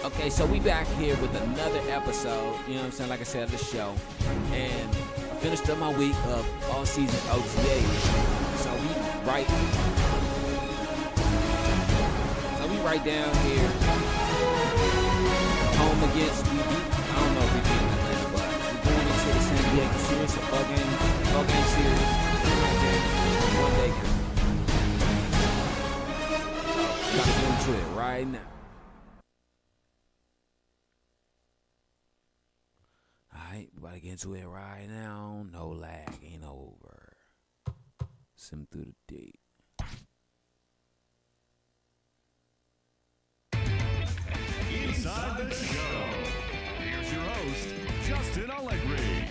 Okay, so we back here with another episode, you know what I'm saying, like I said, of the show. And I finished up my week of all-season OTAs. So we right down here, home against, I don't know if we beat Atlanta, but we're going into the San Diego series, a four-game series, one-day game. Gotta get into it right now. Alright, we about to get into it right now. No lag, ain't over. Sim through the deep. Inside the show. Here's your host, Justin Allegri.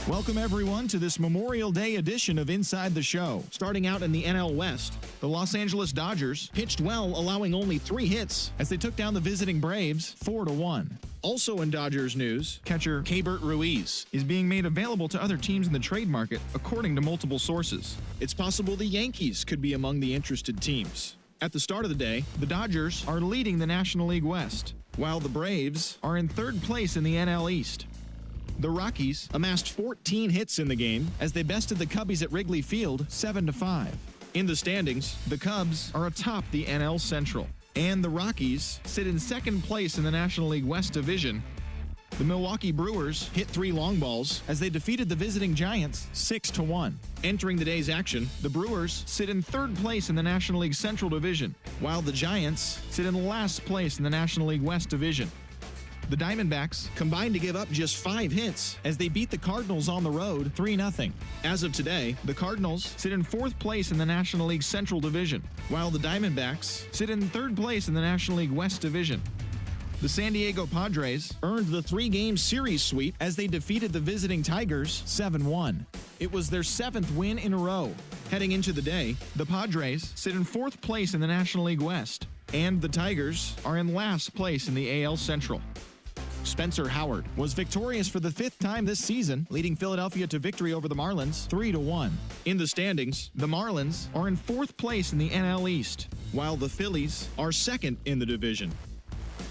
Welcome, everyone, to this Memorial Day edition of Inside the Show. Starting out in the NL West, the Los Angeles Dodgers pitched well, allowing only 3 hits as they took down the visiting Braves 4-1. Also in Dodgers news, catcher Keibert Ruiz is being made available to other teams in the trade market, according to multiple sources. It's possible the Yankees could be among the interested teams. At the start of the day, the Dodgers are leading the National League West, while the Braves are in 3rd place in the NL East. The Rockies amassed 14 hits in the game as they bested the Cubbies at Wrigley Field 7-5. In the standings, the Cubs are atop the NL Central, and the Rockies sit in 2nd place in the National League West Division. The Milwaukee Brewers hit 3 long balls as they defeated the visiting Giants 6-1. Entering the day's action, the Brewers sit in 3rd place in the National League Central Division, while the Giants sit in last place in the National League West Division. The Diamondbacks combined to give up just 5 hits as they beat the Cardinals on the road 3-0. As of today, the Cardinals sit in 4th place in the National League Central Division, while the Diamondbacks sit in 3rd place in the National League West Division. The San Diego Padres earned the 3-game series sweep as they defeated the visiting Tigers 7-1. It was their 7th win in a row. Heading into the day, the Padres sit in 4th place in the National League West, and the Tigers are in last place in the AL Central. Spencer Howard was victorious for the 5th time this season, leading Philadelphia to victory over the Marlins 3-1. In the standings, the Marlins are in 4th place in the NL East, while the Phillies are 2nd in the division.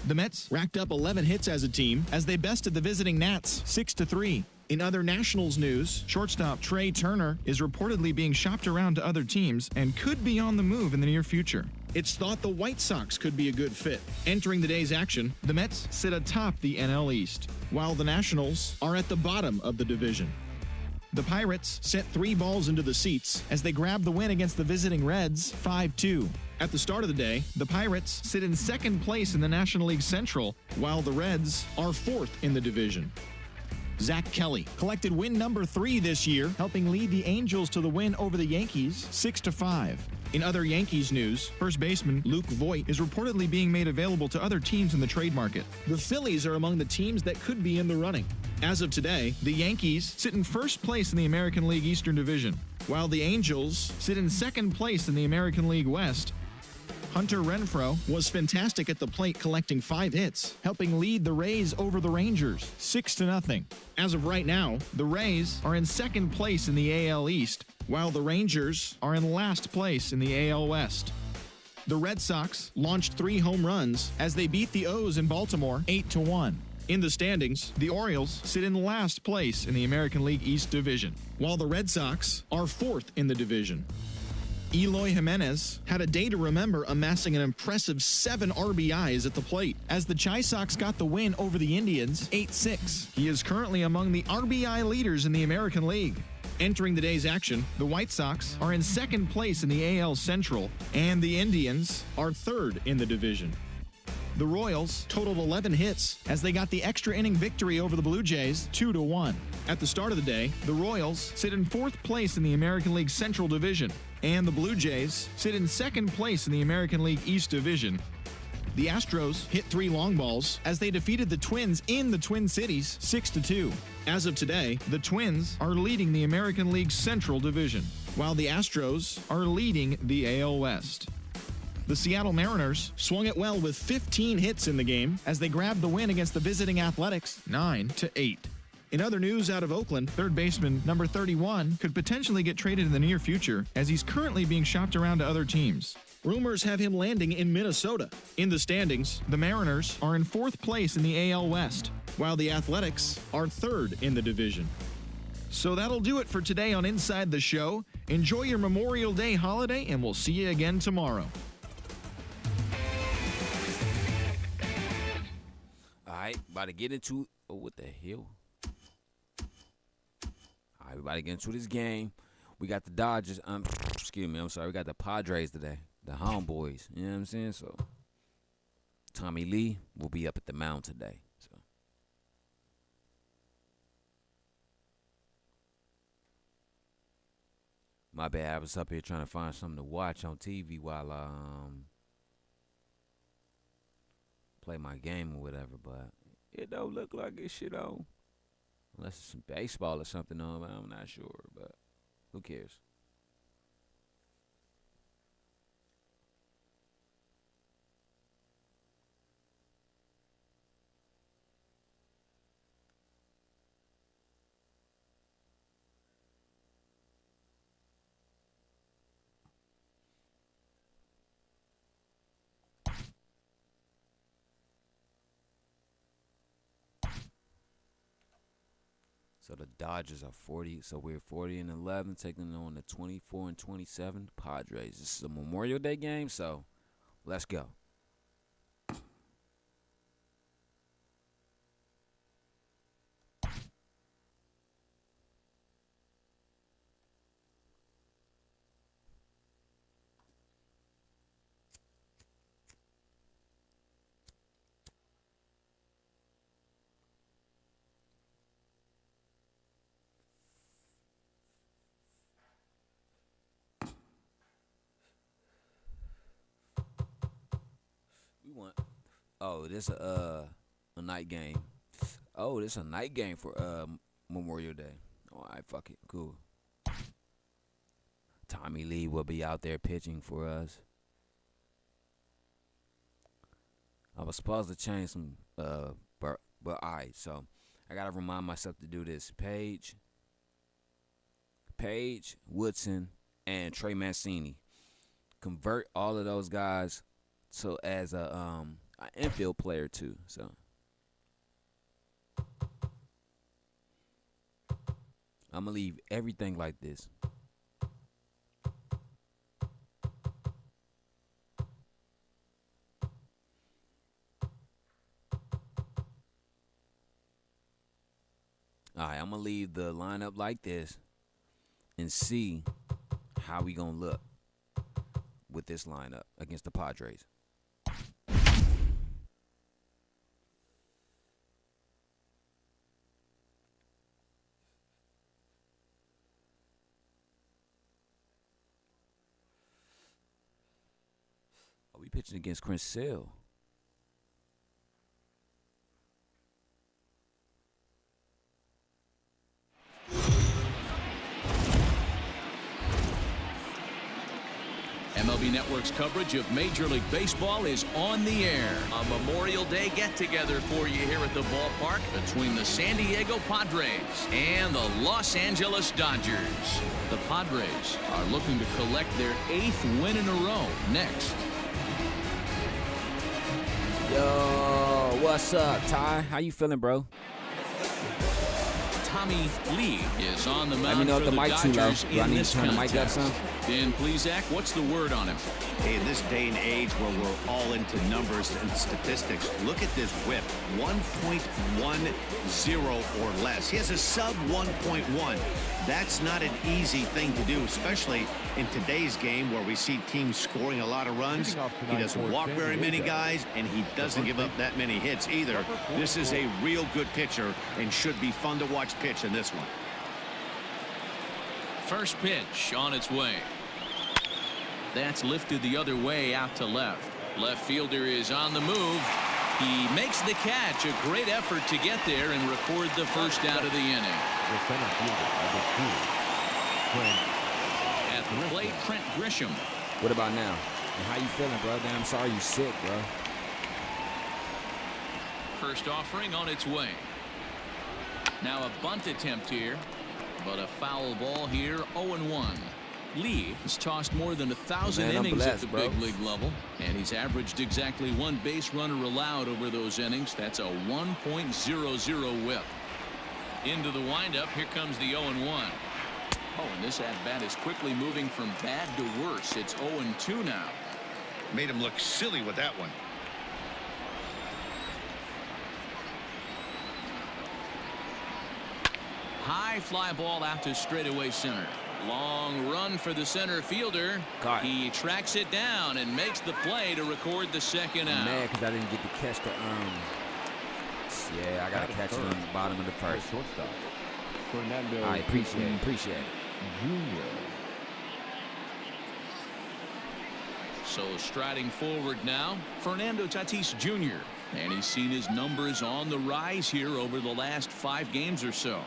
The Mets racked up 11 hits as a team as they bested the visiting Nats 6-3. In other Nationals news, shortstop Trey Turner is reportedly being shopped around to other teams and could be on the move in the near future. It's thought the White Sox could be a good fit. Entering the day's action, the Mets sit atop the NL East, while the Nationals are at the bottom of the division. The Pirates set 3 balls into the seats as they grabbed the win against the visiting Reds 5-2. At the start of the day, the Pirates sit in 2nd place in the National League Central, while the Reds are 4th in the division. Zach Kelly collected win number 3 this year, helping lead the Angels to the win over the Yankees 6-5. In other Yankees news, first baseman Luke Voit is reportedly being made available to other teams in the trade market. The Phillies are among the teams that could be in the running. As of today, the Yankees sit in 1st place in the American League Eastern Division, while the Angels sit in 2nd place in the American League West. Hunter Renfroe was fantastic at the plate, collecting 5 hits, helping lead the Rays over the Rangers 6-0. As of right now, the Rays are in 2nd place in the AL East, while the Rangers are in last place in the AL West. The Red Sox launched 3 home runs as they beat the O's in Baltimore 8-1. In the standings, the Orioles sit in last place in the American League East Division, while the Red Sox are 4th in the division. Eloy Jimenez had a day to remember, amassing an impressive 7 RBIs at the plate as the Chi Sox got the win over the Indians 8-6. He is currently among the RBI leaders in the American League. Entering the day's action, the White Sox are in 2nd place in the AL Central, and the Indians are 3rd in the division. The Royals totaled 11 hits as they got the extra inning victory over the Blue Jays 2-1. At the start of the day, the Royals sit in 4th place in the American League Central Division, and the Blue Jays sit in 2nd place in the American League East Division. The Astros hit 3 long balls as they defeated the Twins in the Twin Cities 6-2. As of today, the Twins are leading the American League Central Division, while the Astros are leading the AL West. The Seattle Mariners swung it well with 15 hits in the game as they grabbed the win against the visiting Athletics 9-8. In other news out of Oakland, third baseman number 31 could potentially get traded in the near future as he's currently being shopped around to other teams. Rumors have him landing in Minnesota. In the standings, the Mariners are in 4th place in the AL West, while the Athletics are 3rd in the division. So that'll do it for today on Inside the Show. Enjoy your Memorial Day holiday, and we'll see you again tomorrow. All right, about to get into what the hell? All right, we about to get into this game. We got the Dodgers. Excuse me, I'm sorry. We got the Padres today, the homeboys. You know what I'm saying? So Tommy Lee will be up at the mound today. So my bad. I was up here trying to find something to watch on TV while I play my game or whatever, but it don't look like it's shit on. Unless it's some baseball or something on, but I'm not sure, but who cares? So the Dodgers are 40. So we're 40-11, taking on the 24-27 Padres. This is a Memorial Day game, so let's go. Oh, this a night game. Oh, this a night game for Memorial Day. All right, fuck it, cool. Tommy Lee will be out there pitching for us. I was supposed to change some, but all right. So I gotta remind myself to do this. Page, Woodson, and Trey Mancini. Convert all of those guys so as a an infield player too. So I'm gonna leave everything like this. All right, I'm gonna leave the lineup like this and see how we gonna look with this lineup against the Padres. Are we pitching against Chris Sale? MLB Network's coverage of Major League Baseball is on the air. A Memorial Day get-together for you here at the ballpark between the San Diego Padres and the Los Angeles Dodgers. The Padres are looking to collect their 8th win in a row next. Yo, what's up, Ty? How you feeling, bro? Tommy Lee is on the mound. Let me know if the mic's too low. Do I need to turn the mic up some? Ben Plesac, what's the word on him? Hey, in this day and age where we're all into numbers and statistics, look at this whip, 1.10 or less. He has a sub 1.1. That's not an easy thing to do, especially in today's game where we see teams scoring a lot of runs. He doesn't walk very many guys, and he doesn't give up that many hits either. This is a real good pitcher and should be fun to watch pitch in this one. First pitch on its way. That's lifted the other way out to left. Left fielder is on the move. He makes the catch. A great effort to get there and record the first out of the inning. At the plate, Trent Grisham. What about now? And how you feeling, bro? Damn, I'm sorry you sick, bro. First offering on its way. Now a bunt attempt here, but a foul ball here, 0-1. Lee has tossed more than 1,000 Man, I'm innings at blessed, the bro. big league level, and he's averaged exactly 1 base runner allowed over those innings. That's a 1.00 whip. Into the windup. Here comes the 0-1. Oh, and this at-bat is quickly moving from bad to worse. It's 0-2 now. Made him look silly with that one. High fly ball out to straightaway center. Long run for the center fielder. Got it. He tracks it down and makes the play to record the second I'm out. mad because I didn't get to catch the yeah, I gotta catch it on the bottom of the first. Shortstop. I appreciate it. Jr. So striding forward now, Fernando Tatis Jr. And he's seen his numbers on the rise here over the last 5 games or so.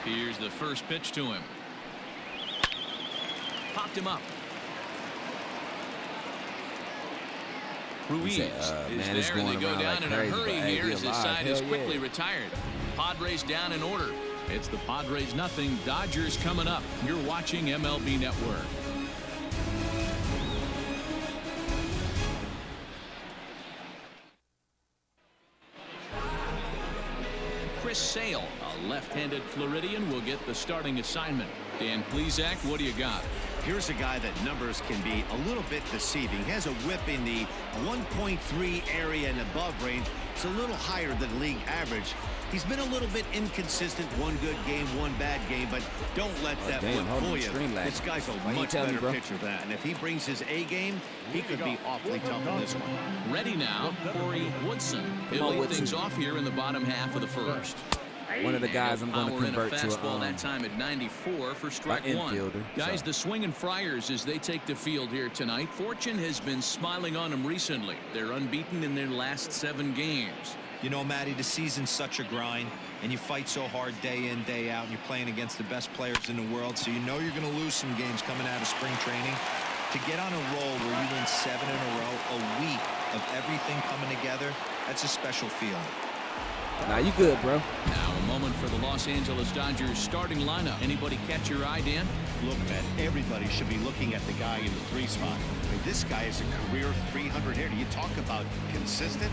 Here's the first pitch to him. Popped him up. Ruiz is man, it's there, and they going go around down like in crazy, a hurry but, hey, here we as this alive. side is Hell quickly yeah. retired. Padres down in order. It's the Padres nothing, Dodgers coming up. You're watching MLB Network. Chris Sale, a left-handed Floridian, will get the starting assignment. Dan Plesac, what do you got? Here's a guy that numbers can be a little bit deceiving. He has a whip in the 1.3 area and above range. It's a little higher than league average. He's been a little bit inconsistent. One good game, one bad game, but don't let that damn, whip hold fool on, you. screen lag. This guy's a Why you much tell me, better bro? pitcher than that. And if he brings his A game, he could be awfully tough in this one. Ready now, Corey Woodson. He'll on, lead Woodson. things off here in the bottom half of the first. One of the guys I'm going to Power in a convert to fastball that time at 94 for strike one. infielder, Guys, so. the Swinging Friars as they take the field here tonight. Fortune has been smiling on them recently. They're unbeaten in their last 7 games. You know, Matty, the season's such a grind, and you fight so hard day in, day out, and you're playing against the best players in the world, so you know you're going to lose some games coming out of spring training. To get on a roll where you win 7 in a row, a week of everything coming together, that's a special feeling. Nah, you good, bro. Now a moment for the Los Angeles Dodgers starting lineup. Anybody catch your eye, Dan? Look, man, everybody should be looking at the guy in the 3 spot. I mean, this guy is a career 300 hitter. You talk about consistent.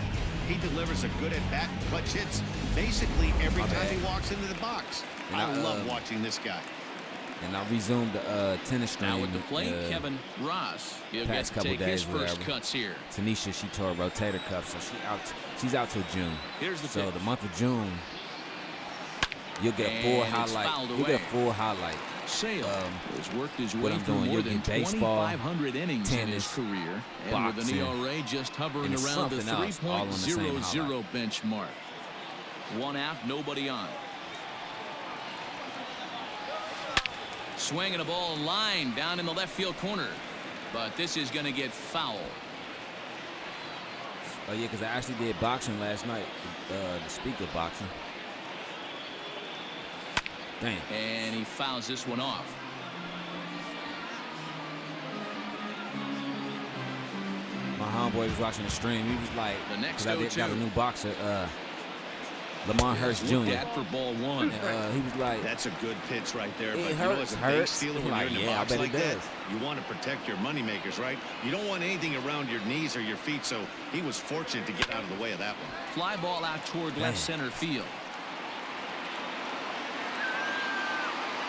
He delivers a good at-bat, clutch hits basically every time he walks into the box. And I I, love watching this guy. And I resumed the tennis stream. Now with the plate, Kevin Ross. He'll get past to couple take his days, first whatever. cuts here. Tanisha, she tore a rotator cuff, so she's out till June. Here's the So pitch. the month of June, you'll get a full And it's highlight. fouled You'll away. get a full highlight. Sale has worked his what way I'm through doing, more you'll than get baseball, 2,500 innings in his tennis, career. And with an boxing, ERA just hovering and it's around the something else, all on the same 3.00 benchmark. 1 out, nobody on. Swinging a ball line down in the left field corner. But this is going to get foul. Oh yeah, because I actually did boxing last night. The speaker boxing. Damn. And he fouls this one off. My homeboy was watching the stream. He was like, The next 'cause I got a 0-2. new boxer, Lamar Hurst Jr. Looked at for ball 1. He was like, That's a good pitch right there. It But you know, hurts, as a base hurts. stealer, He's when like, you're in the yeah, I box bet it like that, does. you want to protect your moneymakers, right? You don't want anything around your knees or your feet, so he was fortunate to get out of the way of that one. Fly ball out toward left center field.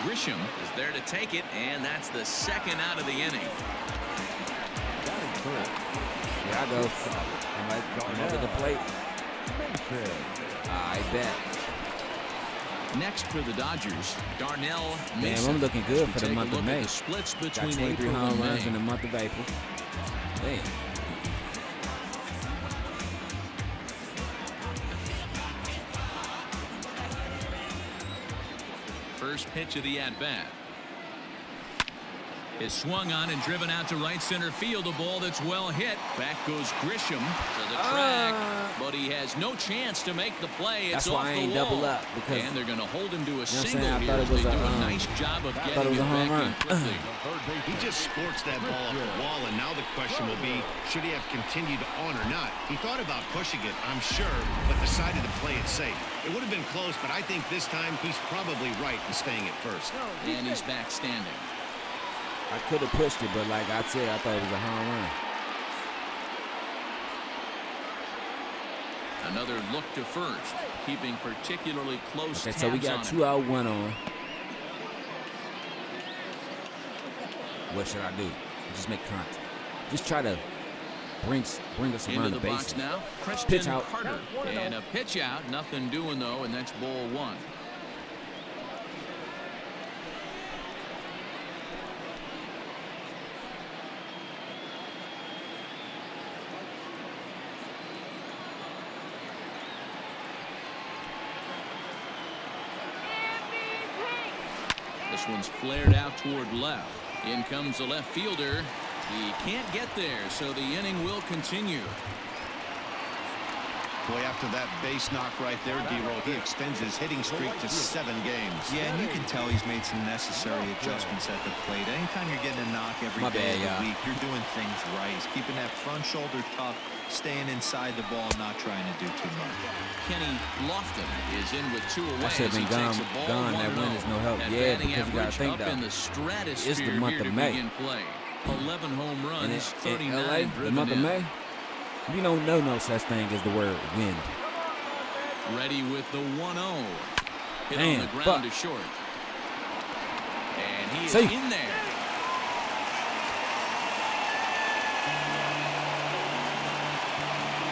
Grisham is there to take it, and that's the second out of the inning. here I go. I'm over the plate. I bet. Next for the Dodgers, Darnell Man, Mason. I'm looking good As we for the take a month of look at May. the splits Got between 23 April home and runs in May. the month of April. Damn. First pitch of the at-bat. Is swung on and driven out to right center field. A ball that's well hit. Back goes Grisham to the track, but he has no chance to make the play. It's that's why off I the ain't wall. double up. Because, And they're going to hold him to a you know what I'm single saying? I here. thought it was They do a a nice job of thought it getting was it a home back run. in quickly. He just sports that ball off the wall, and now the question will be, should he have continued on or not? He thought about pushing it, I'm sure, but decided to play it safe. It would have been close, but I think this time he's probably right in staying at first. And he's back standing. I could have pushed it, but like I said, I thought it was a home run. Another look to first, keeping particularly close Okay, tabs so we got on 2 out, 1 on. What should I do? Just make contact. Just try to bring us it. around Into the the box bases. now, Pitch Kristen out. Carter. And a pitch out, nothing doing though, and that's ball 1. This one's flared out toward left. In comes the left fielder. He can't get there, so the inning will continue. Boy, after that base knock right there, D-Roll, he extends his hitting streak to 7 games. Yeah, and you can tell he's made some necessary adjustments at the plate. Anytime you're getting a knock every My day bad, of the week, you're doing things right. He's keeping that front shoulder tough, staying inside the ball, not trying to do too much. Kenny Lofton is in with 2 away. I should have as he been gone. takes a ball Gone. That 1-0. win is no help. That Yeah, batting because you gotta average think up though. in the stratosphere It's the month here of to May. begin play. 11 home And runs, in 39 LA, the driven month of in. May, we don't know no such thing as the word wind. Ready with the 1-0. Hit Damn, on the ground fuck. to short. And he is Safe. in there.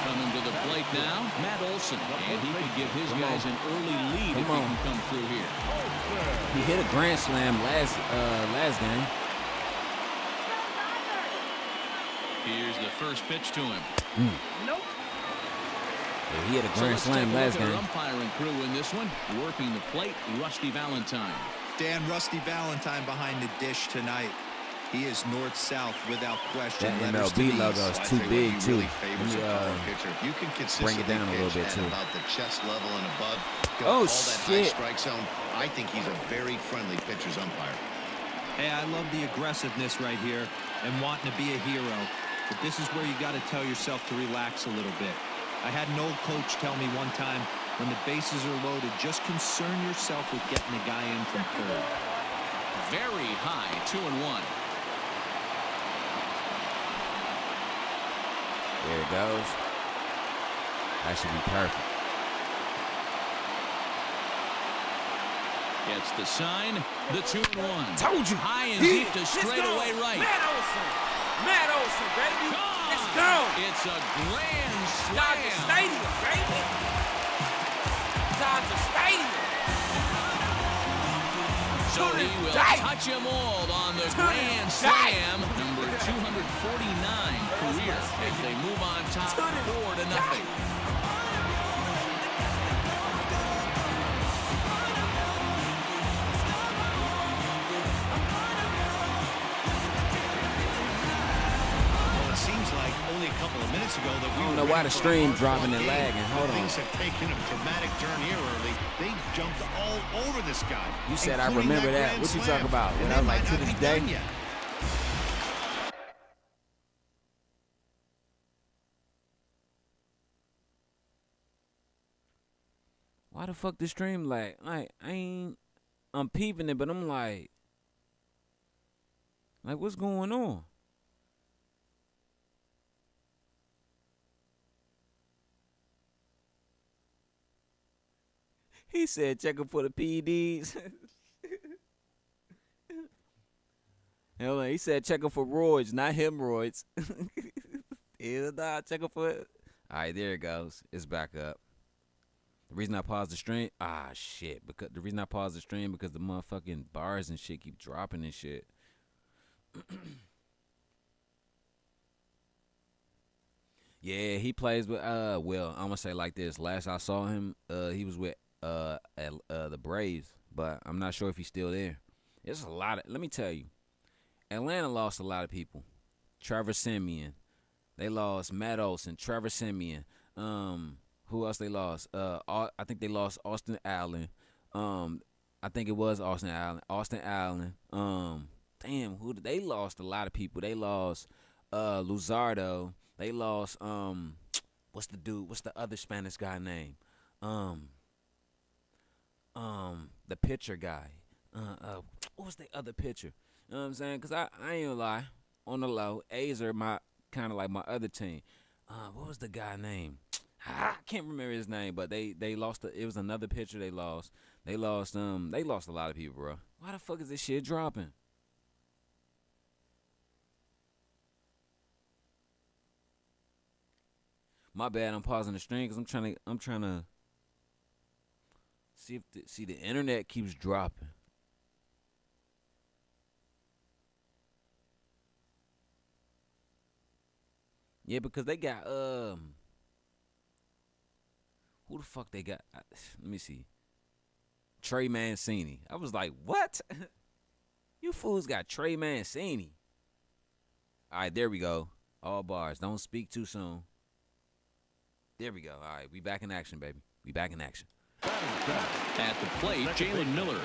Coming to the plate now, Matt Olson. And he could give his guys an early lead if he can come through here. He hit a grand slam last game. Here's the first pitch to him. Yeah, he hit a grand So let's slam take a last look at our game. umpiring crew in this one. Working the plate, Rusty Valentine. Dan Rusty Valentine behind the dish tonight. He is north-south without question. That Letters to MLB the logo east. is too big too. Really favors Let me, a power pitcher. If you can consistently bring it down a little pitch bit, at too. about the chest level and above, go Oh, all that high shit. strike zone, I think he's a very friendly pitcher's umpire. Hey, I love the aggressiveness right here and wanting to be a hero. But this is where you got to tell yourself to relax a little bit. I had an old coach tell me one time, when the bases are loaded, just concern yourself with getting the guy in from third. Very high, 2-1. There it goes. That should be perfect. Gets the sign, the 2-1. Told you. High and deep to straightaway right. Matt Olson, baby. Gone. Let's go. It's a grand Dodger slam. Stadium, baby. Dodger Stadium. So he will touch them all on the grand slam, number 249 career, as they move on top 4-0. Well, it seems like only a couple of minutes ago that we I don't were know why ready the for stream our dropping first and game. lagging. Hold on. Things have taken a dramatic turn here early. They jumped all over this guy. You said I including remember that. grand What you slam. talking about? And When they I was might like, to not this be day? done yet. Why the fuck the stream lag? I'm peeping it, but I'm like what's going on? He said checking for the PEDs. Hold on, he said checking for roids, not hemorrhoids. Yeah, nah, checking for it. All right, there it goes. It's back up. The reason I paused the stream, shit. Because the reason I paused the stream because the motherfucking bars and shit keep dropping and shit. Yeah, he plays with well, I'm gonna say like this. Last I saw him, he was with at the Braves, but I'm not sure if he's still there. It's a lot of, let me tell you, Atlanta lost a lot of people. Trevor Siemian. They lost Matt Olson, Trevor Siemian. Who else they lost? I think they lost Austin Allen. I think it was Austin Allen. They lost a lot of people. They lost Luzardo. They lost what's the other Spanish guy name? The pitcher guy. What was the other pitcher? You know what I'm saying? Cause I ain't gonna lie, on the low, A's are my kind of like my other team. What was the guy name? I can't remember his name, but they lost. It was another pitcher they lost. They lost a lot of people, bro. Why the fuck is this shit dropping? My bad. I'm pausing the stream because I'm trying to see if the internet keeps dropping. Yeah, because they got who the fuck they got? Let me see. Trey Mancini. I was like, what? You fools got Trey Mancini. All right, there we go. All bars. Don't speak too soon. There we go. All right, we back in action, baby. We back in action. At the plate, Jalen Miller.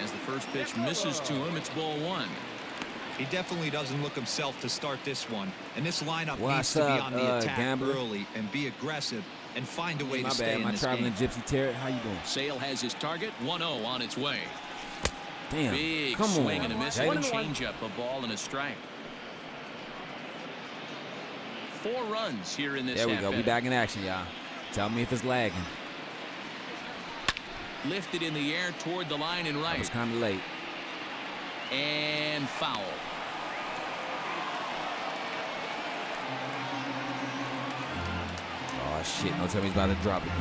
As the first pitch misses to him, it's ball one. He definitely doesn't look himself to start this one. And this lineup What's needs to be up, on the attack Gambler? early and be aggressive and find a way My to stay bad. in My this traveling game. gypsy Terry. How you doing? Sale has his target, 1-0 on its way. Damn. Big Come swing on. and a miss. Jalen. Changeup, a ball and a strike. 4 runs here in this There we half go. We inning. back in action, y'all. Tell me if it's lagging. Lifted in the air toward the line and I right. was kind of late. And foul. Oh, shit. Don't tell me he's about to drop it.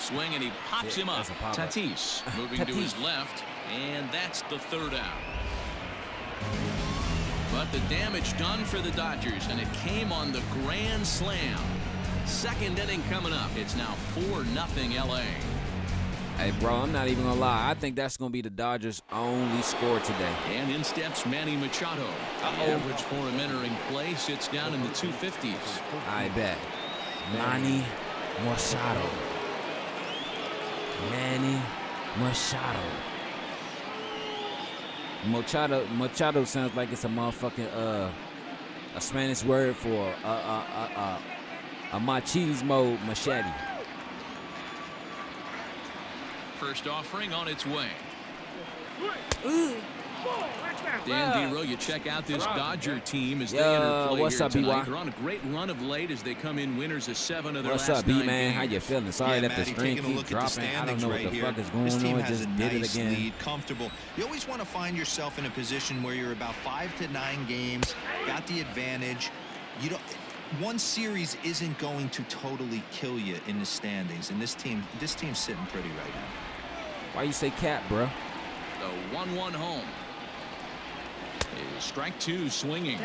Swing and he pops him up. That's a pop-up. Tatis moving to his left, and that's the third out. But the damage done for the Dodgers, and it came on the grand slam. Second inning coming up. It's now 4-0 LA. Hey, bro, I'm not even going to lie. I think that's going to be the Dodgers' only score today. And in steps Manny Machado. The average for him entering play sits down in the 250s. I bet. Manny Machado. Manny Machado. Machado sounds like it's a motherfucking a Spanish word for a machismo machete. First offering on its way. Dan Dero, you check out this Dodger team as they enter play what's here up, tonight. B.Y.? They're on a great run of late as they come in winners of 7 of their What's last up, B 9 man? games. How you feeling? Sorry that the Matty, string taking a keep look at the dropping. I don't standings know what right the here. fuck is going This team on. has Just a did it nice again. lead, comfortable. You always want to find yourself in a position where you're about 5 to 9 games, got the advantage. You don't. One series isn't going to totally kill you in the standings, and this team's sitting pretty right now. Why you say cap, bro? The 1-1 home. Is strike 2 swinging.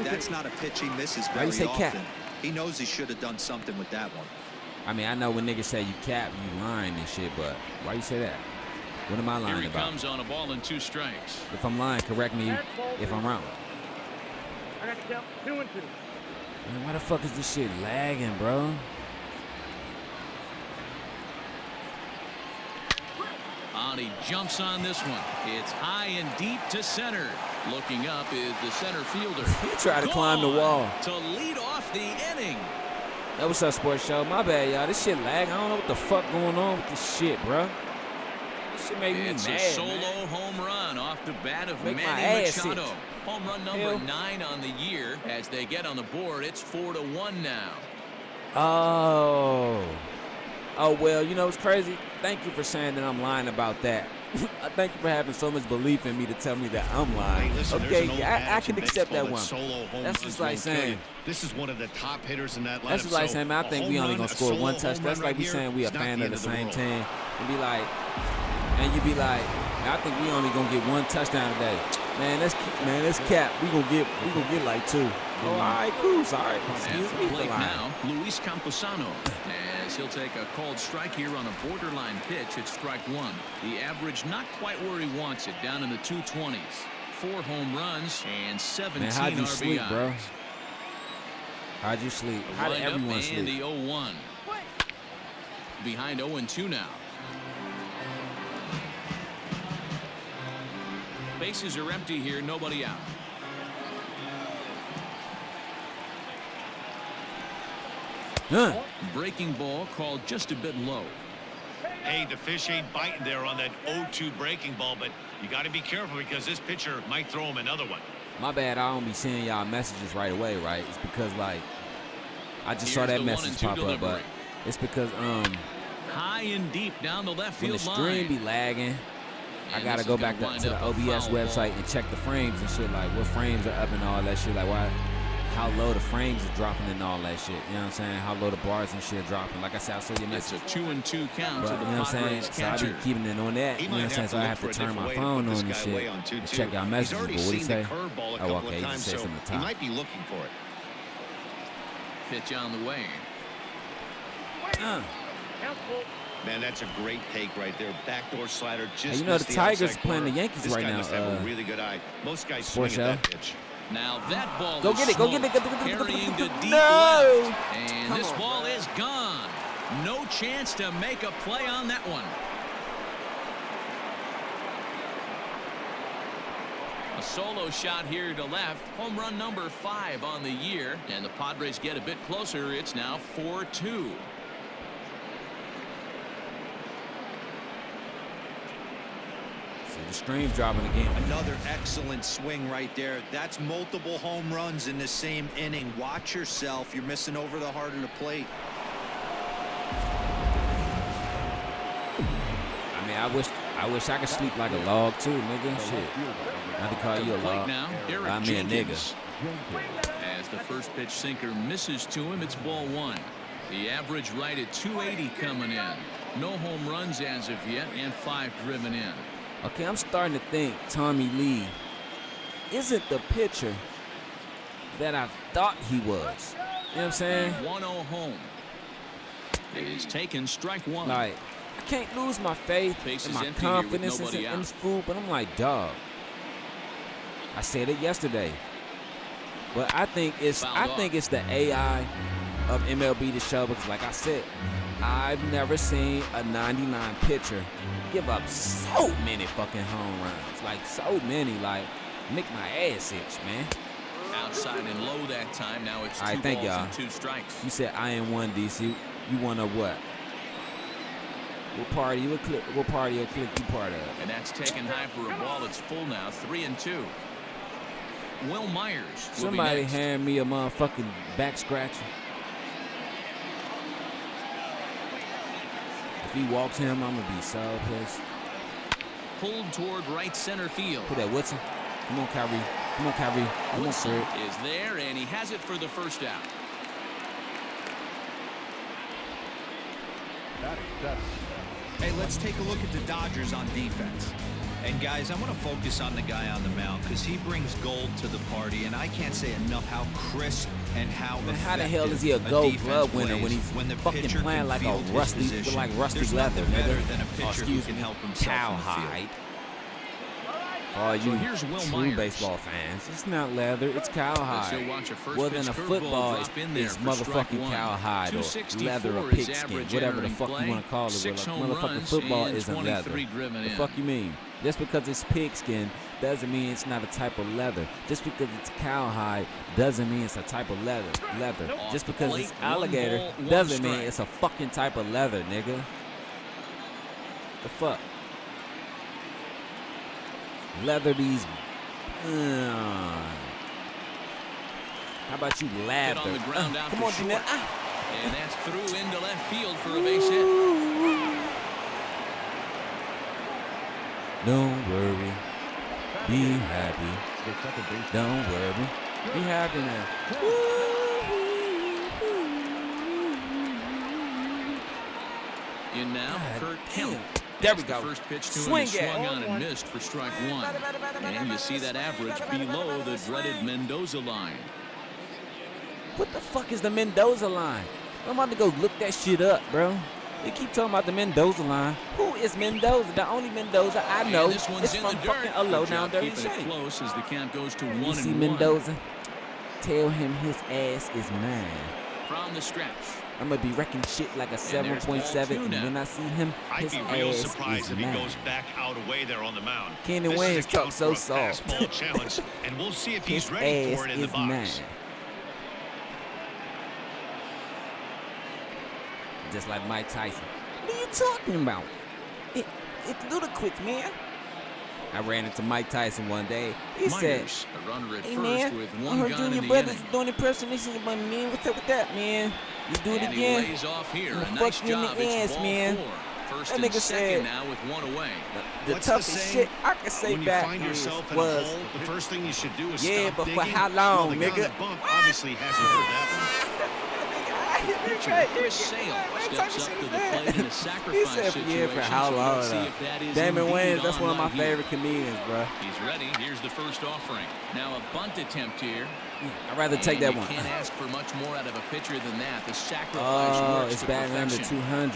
That's not a pitch he misses Why very you say often. cap? He knows he should have done something with that one. I mean, I know when niggas say you cap, you lying and shit, but why you say that? What am I Here lying he about? comes on a ball and 2 strikes. If I'm lying, correct me if I'm wrong. I got to count 2 and 2. Man, why the fuck is this shit lagging, bro? And he jumps on this one. It's high and deep to center. Looking up is the center fielder. He tried to climb the wall. To lead off the inning. That was up, Sports Show. My bad, y'all. This shit lag. I don't know what the fuck going on with this shit, bro. This shit make me It's mad, a solo man. home run off the bat of Make my Manny ass Machado. itch. Home run number Hell. 9 on the year. As they get on the board, it's 4-1 now. Oh, well, you know what's crazy? Thank you for saying that I'm lying about that. I thank you for having so much belief in me to tell me that I'm lying. Hey, listen, okay, there's an old I adage can in accept baseball that one. Solo home That's runs just like won't kill saying. you. This is one of the top hitters in that lineup. That's just like so saying, man, I a think we home only run, gonna a score solo one home touchdown. run That's like right we here saying we a is not fan the of the end of the same world. team. And be like, and you be like, I think we only gonna get one touchdown today. Man, that's cap. We gonna get like 2. Oh, all right, cool. Sorry. At Excuse the me for plate lying. now, Luis Camposano. As he'll take a called strike here on a borderline pitch at strike one. The average not quite where he wants it, down in the 220s. 4 home runs and 17 Man, how'd you RBIs. sleep, bro? How'd you sleep? How did Wind up everyone and sleep? the 0-1. Behind 0-2 now. Bases are empty here, nobody out. Huh. Breaking ball called just a bit low. Hey, the fish ain't biting there on that 0-2 breaking ball, but you got to be careful because this pitcher might throw him another one. My bad, I don't be sending y'all messages right away, right? It's because, like, I just saw Here's that the message 1-2 pop up, but delivery. it's because, High and deep down the left when the field stream line. be lagging, I And gotta this go is back gonna to wind the up a OBS foul website ball. and check the frames and shit, like what frames are up and all that shit, like why, how low the frames are dropping and all that shit. You know what I'm saying? How low the bars and shit dropping. Like I said, I saw your It's message. a 2-2 count But, to you the know what I'm saying? Padres So I catcher. be keeping it on that. He You know what might I'm saying? have So to I look have for to a turn different my way to phone put on this and guy shit away on and 2-2. check our He's messages. already But what he seen say? the curveball a Oh, couple okay. of He times, just said so from the he top. might be looking for it. Pitch on the way. Helpful. Man, that's a great take right there. Backdoor slider just Hey, you know missed the Tigers outside playing the corner. Yankees This right guy now, must have a really good eye. Most guys swing Sports at that Show. pitch. Now that ball Go is get it, go get it, smoked, go get it. carrying to deep No! left. And Come this on, ball is gone. No chance to make a play on that one. A solo shot here to left. Home run number 5 on the year. And the Padres get a bit closer. It's now 4-2. See the stream's dropping again. Another excellent swing right there. That's multiple home runs in the same inning. Watch yourself. You're missing over the heart of the plate. I mean, I wish I could sleep like a log too, nigga. Shit. Not to call you a Plate log. now, Eric I mean a nigga. Jenkins. As the first pitch sinker misses to him, it's ball 1. The average right at 280 coming in. No home runs as of yet, and 5 driven in. Okay, I'm starting to think Tommy Lee isn't the pitcher that I thought he was. You know what I'm saying? 1-0 home. It is taken strike 1. Like, I can't lose my faith Base and is my empty here with confidence nobody in out. this food, but I'm like, dog. I said it yesterday. But I think it's the AI of MLB to show, because like I said, I've never seen a 99 pitcher give up so many fucking home runs. Like so many, like make my ass itch, man. Outside and low that time. Now it's All 2 right, thank balls y'all. and 2 strikes. You said I am one, DC. You want to what? What party you click? What party or click you part of? And that's taken high for a ball. It's full now. 3-2. Will Myers will Somebody be next. hand me a motherfucking back scratcher. If he walks him, I'm gonna be so pissed. Pulled toward right center field. Who that, Woodson? Come on, Kyrie. Come on, Kyrie. Come on, Woodson Fred. is there, and he has it for the first out. Hey, let's take a look at the Dodgers on defense. And guys, I want to focus on the guy on the mound because he brings gold to the party, and I can't say enough how crisp and how Man, how the hell is he a gold glove winner when he's fucking playing like a rusty leather, better nigga? than a Oh, pitcher who excuse can me, help himself in the field. cowhide. Oh, you here's Will true Myers. baseball fans. It's not leather, it's cowhide. He'll watch a first Well, pitch then a curveball football drop in there is for strike motherfucking 1. cowhide or 264 leather or is pigskin, average whatever the entering fuck play. you want to call it. 6 Well, home motherfucking runs football and isn't leather. 23 driven The in. fuck you mean? Just because it's pigskin doesn't mean it's not a type of leather. Just because it's cowhide doesn't mean it's a type of leather. Just because plate, it's one alligator ball, one doesn't mean strike. it's a fucking type of leather, nigga. The fuck? Leather these. How about you Hit lather? on the ground out Come to on, short. Jeanette. And that's through into left field for a base hit. Don't worry. Be happy. Don't worry. Be happy now. In now, God Kurt damn. Kemp. There we That's go. The first pitch to Swing him, he it. swung on and missed for strike 1. And you see that average below the dreaded Mendoza line. What the fuck is the Mendoza line? I'm about to go look that shit up, bro. They keep talking about the Mendoza line. Who is Mendoza? The only Mendoza I know is from fucking a low down dirty shame. Close as the count goes to 1-1. You see Mendoza? Tell him his ass is mine. From the stretch. I'm gonna be wrecking shit like a 7.7, and when I see him, his I'd be real ass surprised is if he mine. goes back out away there on the mound. Kenny This is Wayne's a talk count so for a soft. fastball challenge, and we'll see if His he's ready ass for it in the is box. mine. Just like Mike Tyson. What are you talking about? It's ludicrous, man. I ran into Mike Tyson one day. He said, a runner at "Hey, first man, with I one heard gun you and in your the brothers inning. doing impersonations of my man. What's up with that, man? You do it And again? he lays off here. I'ma A fuck nice you in the job. It's ass, ball man." 4. First That and nigga second said- now with one away. The What's toughest saying? shit I can say when you back find is, yourself in was, a hole, the first thing you should do is yeah, stop but digging. for how Well, long, the guy on nigga? the bump obviously hasn't heard that one. Pitcher Chris Sale steps up to the plate in a He sacrifice said, situation. yeah, for how so long? we'll see if that is Damon indeed Wayans, that's on one of my right here. favorite comedians, bro. He's ready. Here's the first offering. Now a bunt attempt here. I'd rather take that you one. can't ask for much more out of a pitcher than that. The sacrifice Oh, works it's to batting under perfection. 200.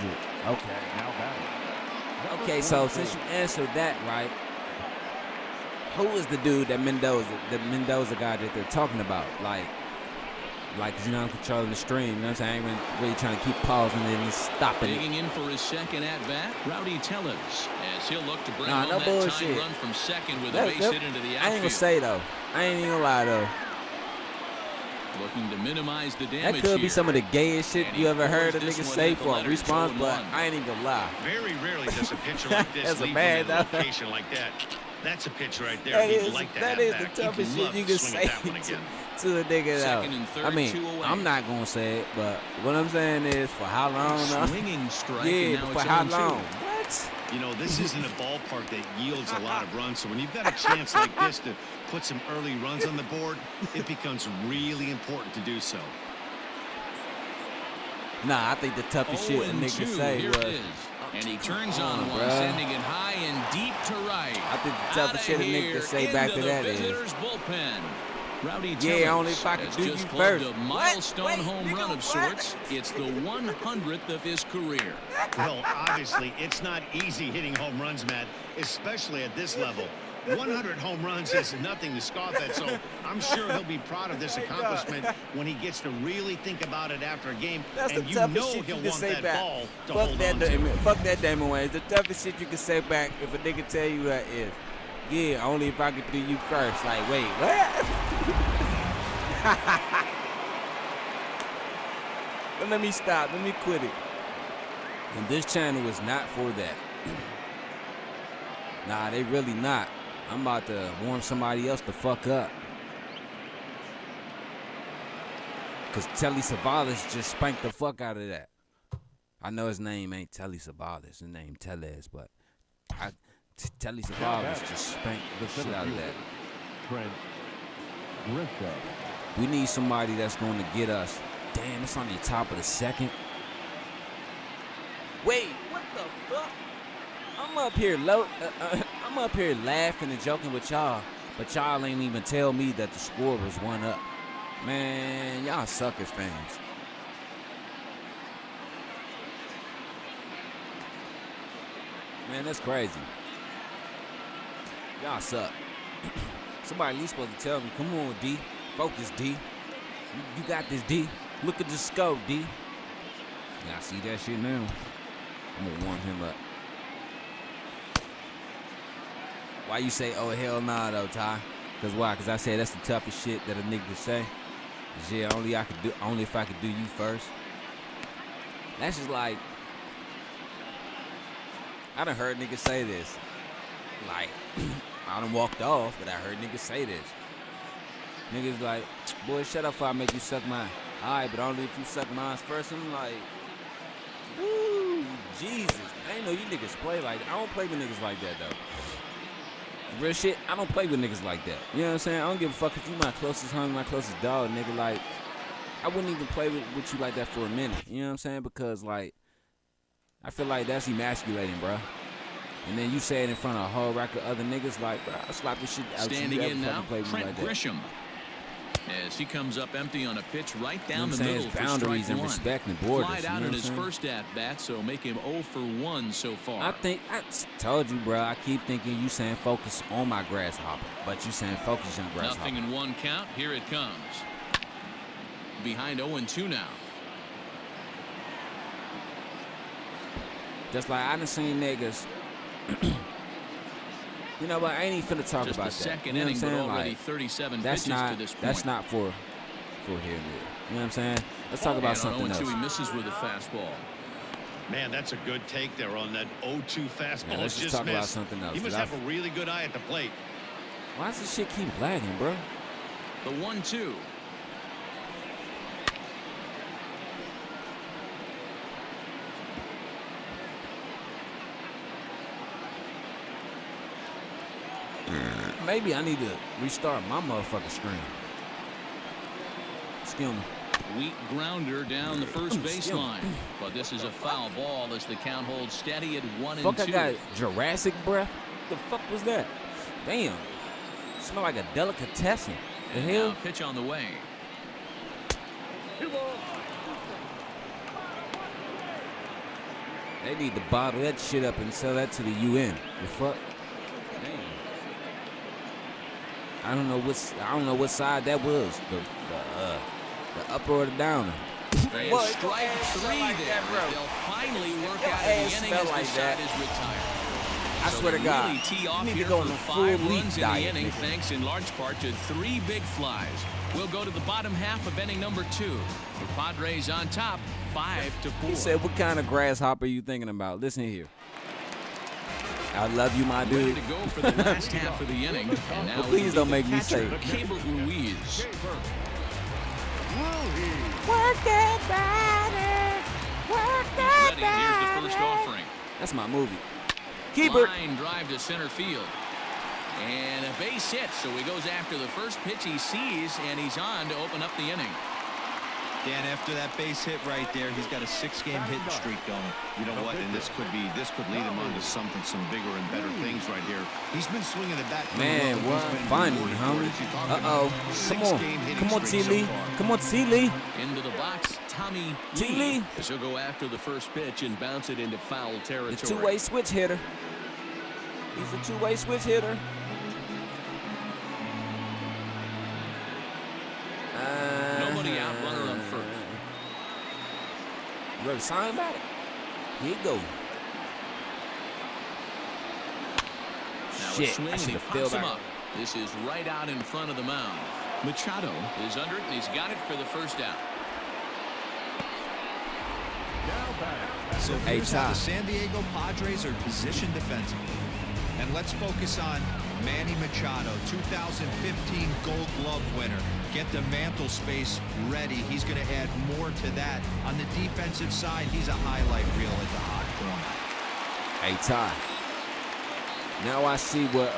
Okay. Now batting. Okay, so since you answered that right, who is the dude that the Mendoza guy that they're talking about? Like, you know, I'm controlling the stream. You know what I'm saying? I ain't really trying to keep pausing and then stopping it. Digging in for his second at-bat, Rowdy Tellez, as he'll look to bring Nah, home no that bullshit. tying run from second with a base hit into the outfield. I ain't gonna say though. I ain't even gonna lie though. Looking to minimize the damage That could be here. some of the gayest shit And you he ever heard a pours this nigga one say at the for a letters, response, but 0-1. I ain't even gonna lie. Very rarely does a pitcher like this That's a leave bad, from a though. location like that. That's a pitch right there. That He'd is, like to that have is back. the toughest He'd love shit you to can swing say at that one again. to a nigga Second though. and third, I mean, 2 away. I'm not gonna say it, but what I'm saying is for how long? Swinging strike, and Yeah, now for it's how 0-2. long? What? You know, this isn't a ballpark that yields a lot of runs, so when you've got a chance like this to put some early runs on the board, it becomes really important to do so. Nah, I think the toughest shit a nigga 0-2, say here was. it is. And he turns Come on on, one, bruh. sending it high and deep to right. I think the toughest Outta shit a nigga here, can say back to into that the is. visitors' bullpen. Rowdy Yeah, Tellez only if I could has do just you plugged first. a milestone What? Wait, home nigga, run of what? sorts. It's the 100th of his career. Well, obviously, it's not easy hitting home runs, Matt, especially at this level. 100 home runs is nothing to scoff at, so I'm sure he'll be proud of this accomplishment when he gets to really think about it after a game. That's and the you toughest know shit he'll you can want say that back. ball to Fuck hold that, on to. Damon. Fuck that, Damon Wayans. The toughest shit you can say back if a nigga tell you that is, yeah, only if I could do you first. Like, wait, what? But let me stop. Let me quit it. And this channel is not for that. Nah, they really not. I'm about to warm somebody else the fuck up. Because Telly Savalas just spanked the fuck out of that. I know his name ain't Telly Savalas. His name Tellez, but Telly Savalas just spanked the shit out of that. Trent Grisham. We need somebody that's going to get us. Damn, it's on the top of the second. Wait, what the fuck? I'm up here I'm up here laughing and joking with y'all, but y'all ain't even tell me that the score was 1-up. Man, y'all suck as fans. Man, that's crazy. Y'all suck. Somebody at least supposed to tell me, come on, D. Focus, D. You got this, D. Look at the scope, D. Y'all see that shit now? I'm gonna warm him up. Why you say, oh, hell nah, though, Ty? Because why? Because I said that's the toughest shit that a nigga could say. Yeah, only if I could do you first. That's just like, I done heard niggas say this. Like, I done walked off, but I heard niggas say this. Niggas like, boy, shut up before I make you suck mine. All right, but only if you suck mine first. I'm like, woo, Jesus. I ain't know you niggas play like that. I don't play with niggas like that, though. Real shit, I don't play with niggas like that. You know what I'm saying? I don't give a fuck if you my closest homie, my closest dog, nigga. Like, I wouldn't even play with you like that for a minute. You know what I'm saying? Because, like, I feel like that's emasculating, bro. And then you say it in front of a whole rack of other niggas, like, bro, I'll slap this shit out Standing you in ever now, fucking play with me Trent like that. Grisham. As he comes up empty on a pitch right down the saying? middle for Boundaries strike and one. respect and borders. Flied You out know in what his I'm saying? first at-bat, so make him 0 for 1 so far. I told you, bro. I keep thinking you saying focus on my grasshopper, but you saying focus on grasshopper. Nothing in 1 count. Here it comes. Behind 0-2 now. Just like I done seen niggas. You know what? I ain't even finna talk Just about the that. second You know inning, what I'm but saying? already Like, 37 that's pitches not to this point. that's not for here and there. You know what I'm saying? Let's talk about something And on 0-2, else. he misses with a fastball. Man, that's a good take there on that 0-2 fastball. Yeah, let's just talk about something else, He must 'cause have a really good eye at the plate. Why does this shit keep lagging, bro? The 1-2. Maybe I need to restart my motherfucking screen. Excuse me. Weak grounder down the first baseline. But this is a foul ball as the count holds steady at 1-2. Fuck, I got Jurassic breath? The fuck was that? Damn. Smell like a delicatessen. The And hell? now pitch on the way. 2 balls. They need to bottle that shit up and sell that to the UN. The fuck? Damn. I don't know what side that was. The upper or the downer. And What? strike Your ass 3 smell like there. that, bro. They'll finally work Your out ass of the inning smell as like the that. side is retired. I So swear to they God. really tee You off need to here go for on a 5 full runs leaf in the diet, inning, nigga. thanks in large part to 3 big flies. We'll go to the bottom half of inning number 2. The Padres on top, 5-4. He said, what kind of grasshopper you thinking about? Listen here. I love you, my Ready dude. to go for the last half of the inning. And now But please it'll don't be make the me catcher, say it. Cabert Ruiz. Work that body. Work that Ready. Here's the first offering. That's my movie. Keeper. Line drive to center field. And a base hit, so he goes after the first pitch he sees, and he's on to open up the inning. Dan, after that base hit right there, he's got a 6-game hitting streak going. You know what? And this could lead him on to some bigger and better things right here. He's been swinging the bat. Man, what? Finally, homie. Uh-oh. Come on. Come on, T. Lee. Come on, T. Lee. Into the box, Tommy T. Lee. He'll go after the first pitch and bounce it into foul territory. The two-way switch hitter. He's a two-way switch hitter. Nobody out, runner on first. You ready to sign about it? Here you go. Now a Shit, swing I and should he have pops filled him out. up. This is right out in front of the mound. Machado is under it, and he's got it for the first out. So Hey, here's how Ty. the San Diego Padres are positioned defensively. And let's focus on Manny Machado, 2015 Gold Glove winner. Get the mantle space ready. He's going to add more to that. On the defensive side, he's a highlight reel at the hot corner. Hey, Ty. Now I see what,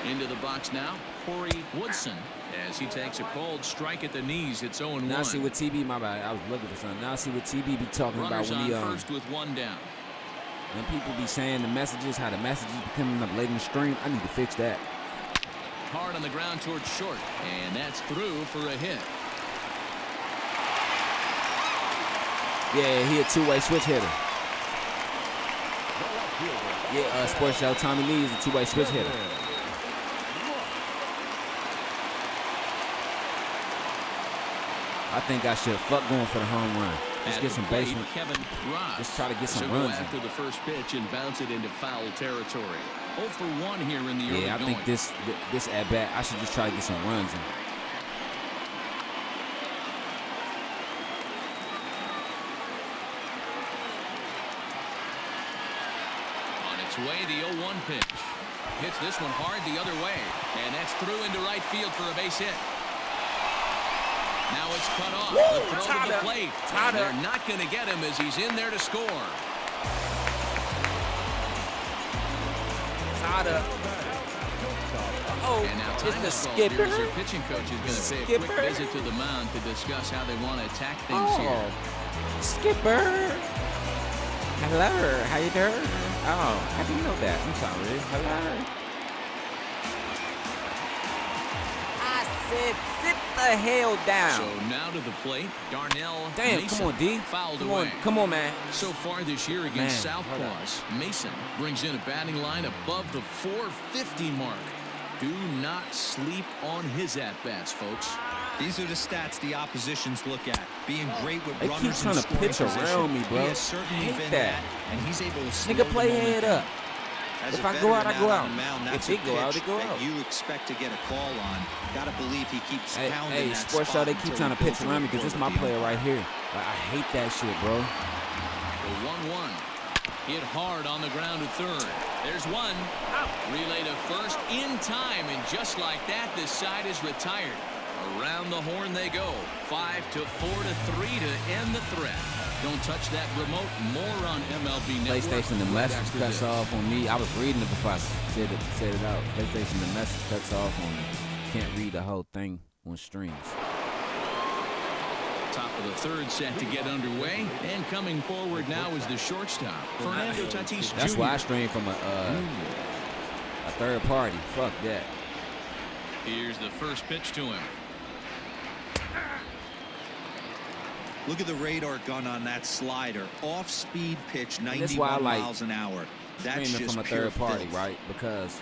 Into the box now, Corey Woodson, as he takes a cold strike at the knees. It's 0-1. now I see what TB, my bad, I was looking for something. Now I see what TB be talking Runners about when on he, first with 1 down. when people be saying the messages, how the messages be coming up late in the stream. I need to fix that. Hard on the ground towards short, and that's through for a hit. Yeah, he a two-way switch hitter. Yeah, Sports Show Tommy Lee is a two-way switch hitter. I think I should fuck going for the home run. Just At get the some plate, basement. Kevin Ross. Just try to get some So runs go in. after the first pitch and bounce it into foul territory. 0 for 1 here in the early Yeah, I going. think this at bat, I should just try to get some runs in. On its way, the 0-1 pitch. Hits this one hard the other way, and that's through into right field for a base hit. Now it's cut off. The throw to the plate. And they're not going to get him as he's in there to score. Tada. Oh, And now it's time the is called skipper. here as their pitching coach is going to pay a quick Skipper. visit to the mound to discuss how they want to attack things here. Oh, Skipper. Hello, how you doing? Oh, how do you know that? I'm sorry. Hello. I said sit the hell down. So now to the plate, Darnell Damn, Mason come on, D. fouled Come away. on, come on, man. So far this year against Man, hold up. Southpaws, Mason brings in a batting line above the 450 mark. Do not sleep on his at-bats, folks. These are the stats the oppositions look at. Being great with They runners keep trying in to scoring pitch position. around me, bro. He has certainly I hate been that. and he's able to slow Nigga, the play moment head down. up. As If a I go out, I veteran go on out. the mound, If that's it a go out, pitch it go that out. you expect to get a call on. Gotta believe he keeps Hey, pounding that Sports Show, spot they keep until trying to he pitch builds a around me because this is my rapport with player the right here. Like, I hate that shit, bro. The 1-1. Hit hard on the ground to third. There's one. Relay to first in time, and just like that, this side is retired. Around the horn they go. 5-4-3 to end the threat. Don't touch that remote. More on MLB Network. PlayStation, the right message after cuts this. off on me. I was reading it before I said it out. PlayStation, the message cuts off on me. Can't read the whole thing on streams. Top of the third set to get underway, and coming forward now is the shortstop, Fernando Tatis That's Jr. why I stream from a third party. Fuck that. Here's the first pitch to him. Look at the radar gun on that slider. Off-speed pitch, that's 91 why I like miles an hour. That's Streaming just from a pure third party, filth. right? Because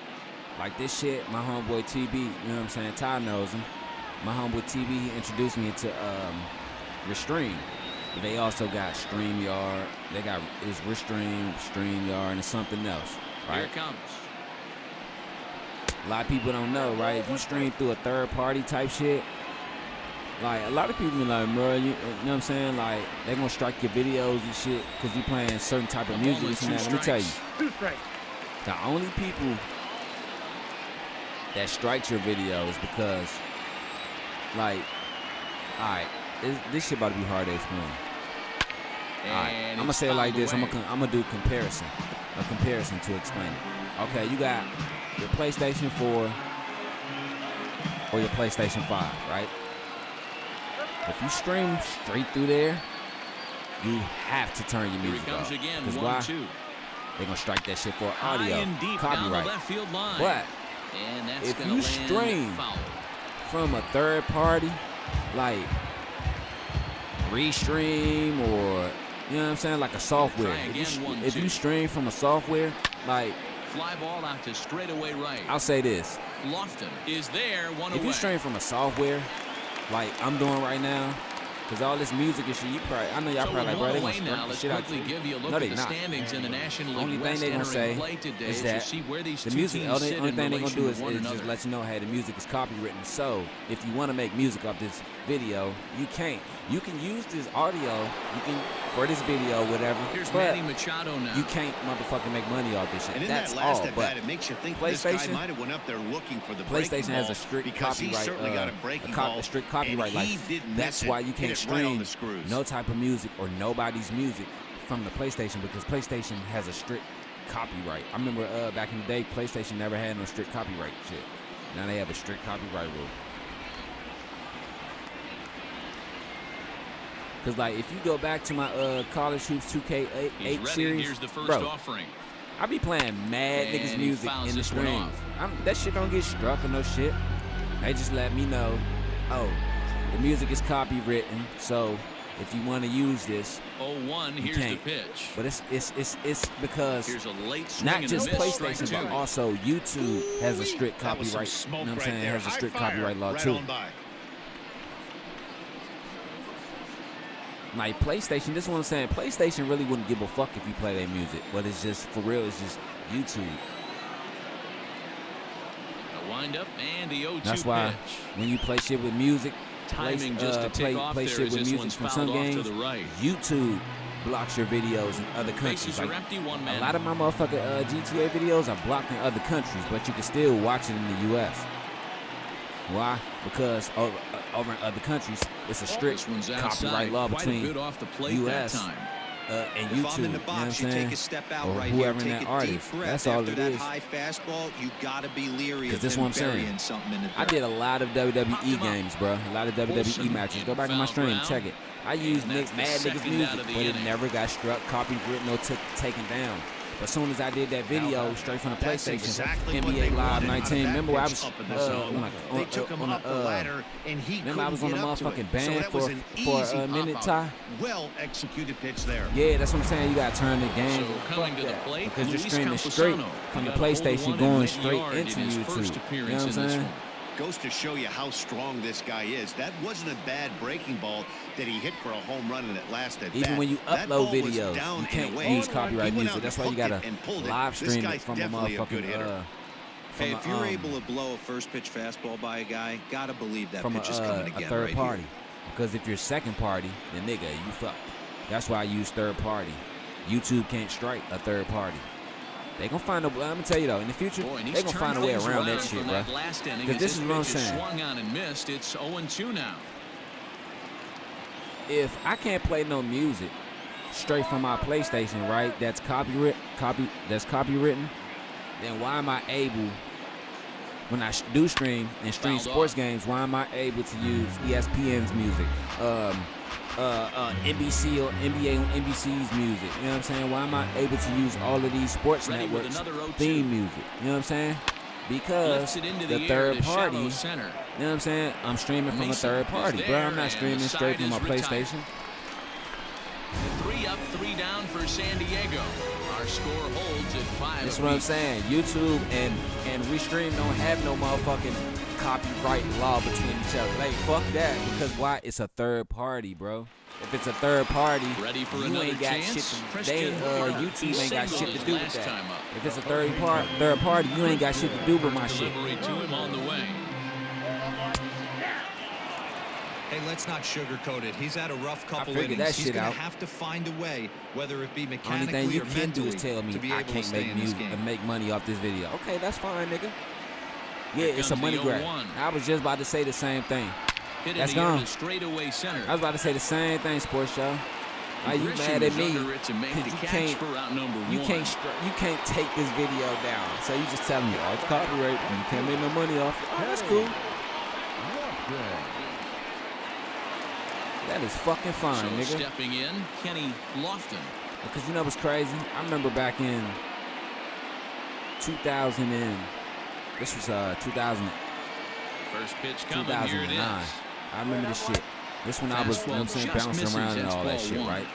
like this shit, my homeboy TB, you know what I'm saying? Ty knows him. My homeboy TB, he introduced me into Restream. They also got StreamYard. They got it's Restream, StreamYard, and something else, Here right? it comes. A lot of people don't know, right? If you stream through a third party type shit, like a lot of people be like, bro, you know what I'm saying? Like they gonna strike your videos and shit because you playing certain type of music. This and that. Let me tell you, 2 strikes. the only people that strikes your video is because, like, all right, this shit about to be hard to explain. All right, I'm gonna say it like this. I'm gonna do a comparison to explain it. Okay, you got your PlayStation 4 or your PlayStation 5, right? If you stream straight through there, you have to turn your Here music it comes off. again. Because why? 1-2. They're gonna strike that shit for High audio and deep down the copyright. left field line. But And that's if gonna you land stream foul. from a third party, like Restream or you know what I'm saying, like a software. Try again, If you 1-2. stream from a software, like Fly ball out to straightaway right. I'll say this: Lofton is there, one if away. you stream from a software, like I'm doing right now, because all this music and shit, you probably, I know y'all So probably like, with bro, one they away gonna now, strike the let's shit out quickly you. give you a look No, at they the not. standings in the National League Only thing West they gonna entering say play today is as that you see where these the two music, teams only sit thing in they gonna relation do to is one just another. let you know, hey, the music is copywritten. So if you want to make music off this video, you can't. You can use this audio, you can for this video, whatever. Here's but Manny Machado now. you can't motherfucking make money off this shit. And in That's that last all. at But bat, it makes you think this guy PlayStation- might have went up there looking for the PlayStation breaking has ball a strict because he copyright. certainly got a breaking a ball, strict copyright and he license. didn't That's miss it. why you Hit can't it right on stream the screws. no type of music or nobody's music from the PlayStation because PlayStation has a strict copyright. I remember back in the day, PlayStation never had no strict copyright shit. Now they have a strict copyright rule. Cause like if you go back to my College Hoops 2K8 He's ready. series, Here's the first bro, offering. I be playing mad And niggas he music fouls in the this one streams. off. That shit don't get struck or no shit. They just let me know, oh, the music is copywritten, so if you want to use this, 0-1, you here's the can't. pitch. But it's because Here's a late swing not and a just miss, PlayStation, strike but two. also YouTube has a strict That was some copyright. smoke You know what I'm right saying? It there. has a High strict fire, copyright law right too. on by. Like PlayStation, this is what I'm saying. PlayStation really wouldn't give a fuck if you play their music, but it's just for real. It's just YouTube. A windup and the 0-2 That's why pitch. when you play shit with music, Timing just to take off play there shit as with this music one's from fouled some off to games, the right. YouTube blocks your videos in other countries. Bases are empty, one man. A lot of my motherfucking GTA videos are blocked in other countries, but you can still watch it in the U.S. Why? Because over in other countries, it's a strict This one's copyright outside. law Quite a between bit off the plate U.S. that time. And If YouTube. I'm in the You know what I'm box, you saying? take a step out Or right here. whoever in Take that a artist. deep breath That's all after it that is. high fastball. You gotta be leery of Because this is him what I'm saying. burying something in the dirt. I did a lot of Popped WWE him up. games, bro. A lot of WWE Olsen matches. in Go back to my foul stream, ground. check it. I used And that's the mad niggas second music, out of the but it inning. never got struck, copyright, no taken down. As soon as I did that video straight from the That's PlayStation, exactly what NBA they Live wanted out of 19. that Remember I pitch was up in the zone. They took him up the ladder, and he remember I was on couldn't the get up to it. motherfucking So band that was for an a easy minute, pop-out. Ty. Well executed pitch there. Yeah, that's what I'm saying. You gotta turn the game. So coming to the that, plate, because you're Luis streaming straight Camposano. from the He got a hole PlayStation, one going and straight yard into in his YouTube. first You know appearance what I'm in this saying? one. Goes to show you how strong this guy is. That wasn't a bad breaking ball that he hit for a home run and it lasted. Even when you upload videos, you can't use copyright music. That's why you gotta live stream it from a motherfucking Hey, if you're able to blow a first pitch fastball by a guy, gotta believe that from pitch is coming a again third right party. here. Because if you're second party, then nigga, you fucked. That's why I use third party. YouTube can't strike a third party. They gonna find a. I'm gonna tell you though, in the future, Boy, they gonna find a way around that shit, bro. Because this is what I'm saying. Swung on and missed. It's 0-2 now. If I can't play no music straight from my PlayStation, right? That's copywritten. Then why am I able, when I do stream and stream sports games, why am I able to use ESPN's music, NBC or NBA on NBC's music? You know what I'm saying? Why am I able to use all of these sports networks theme music? You know what I'm saying? Because the third party, you know what I'm saying? I'm streaming from a third party, bro. I'm not streaming straight from my PlayStation. 3 up, 3 down for San Diego. Our score holds at 5. That's what I'm saying. YouTube and Restream don't have no motherfucking copyright law between each other. Like, fuck that. Because why? It's a third party, bro. If it's a third party, ready for you ain't got shit to, YouTube ain't got shit to do with that. If it's a third party, you ain't got shit to do with my shit. Delivery to him on the way. Hey, let's not sugarcoat it. He's had a rough couple figured innings. that He's shit going out. to have to find a way, whether it be Only mechanically thing you or can do mentally, is tell me to be I able to can't stay make in this music game. and make money off this video. Okay, that's fine, nigga. Yeah, Here it's a comes money the grab. 0-1. I was just about to say the same thing. Hit That's in the air gone. to straightaway center. I was about to say the same thing, Sports Show. Why you Grisham mad at is me? under it to make Cause the you catch can't, for route number you 1. can't take this video down. So you just telling me, oh, it's copyright and you can't make no money off it. Oh, that's cool. That is fucking fine, So nigga. stepping in, Kenny Lofton. Because you know what's crazy? I remember back in 2000 and this was 2000. First pitch coming. Here it 2009. is. I remember this shit. This when I was, you know what I'm saying, Just bouncing misses. around and That's all that ball shit, 1. right?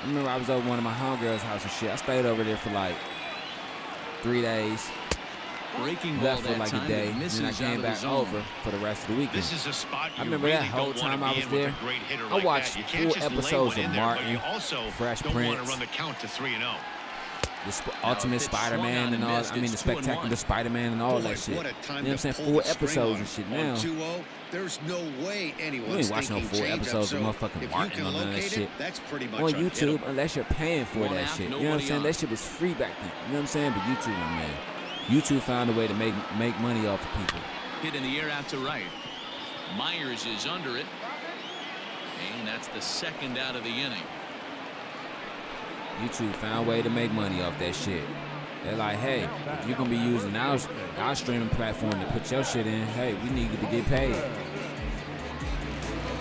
I remember I was over one of my homegirls' house and shit. I stayed over there for like 3 days. Breaking ball Left for that like time, a day. but misses And I out came of the back zone. over for the rest of the weekend. This is a spot I remember that whole time I was there. I watched 4 episodes of Martin, Fresh Prince, Run the count to 3-0. the Ultimate pitch Spider-Man swung and on all. and missed. I mean, the It's 2-1. Spectacular Spider-Man and all that shit. You know what I'm saying? 4 episodes and shit now. 2-0, there's no way anyone's You ain't watching no 4 episodes of motherfucking Martin on none of that shit. That's pretty much On unhittable. YouTube, unless you're paying for One that out, shit. You know what I'm nobody saying? on. That shit was free back then. You know what I'm saying? But YouTube, my man. YouTube found a way to make money off of people. Hit in the air out to right. Myers is under it. And that's the second out of the inning. YouTube found a way to make money off that shit. They're like, hey, if you're gonna be using our streaming platform to put your shit in, hey, we need to get paid.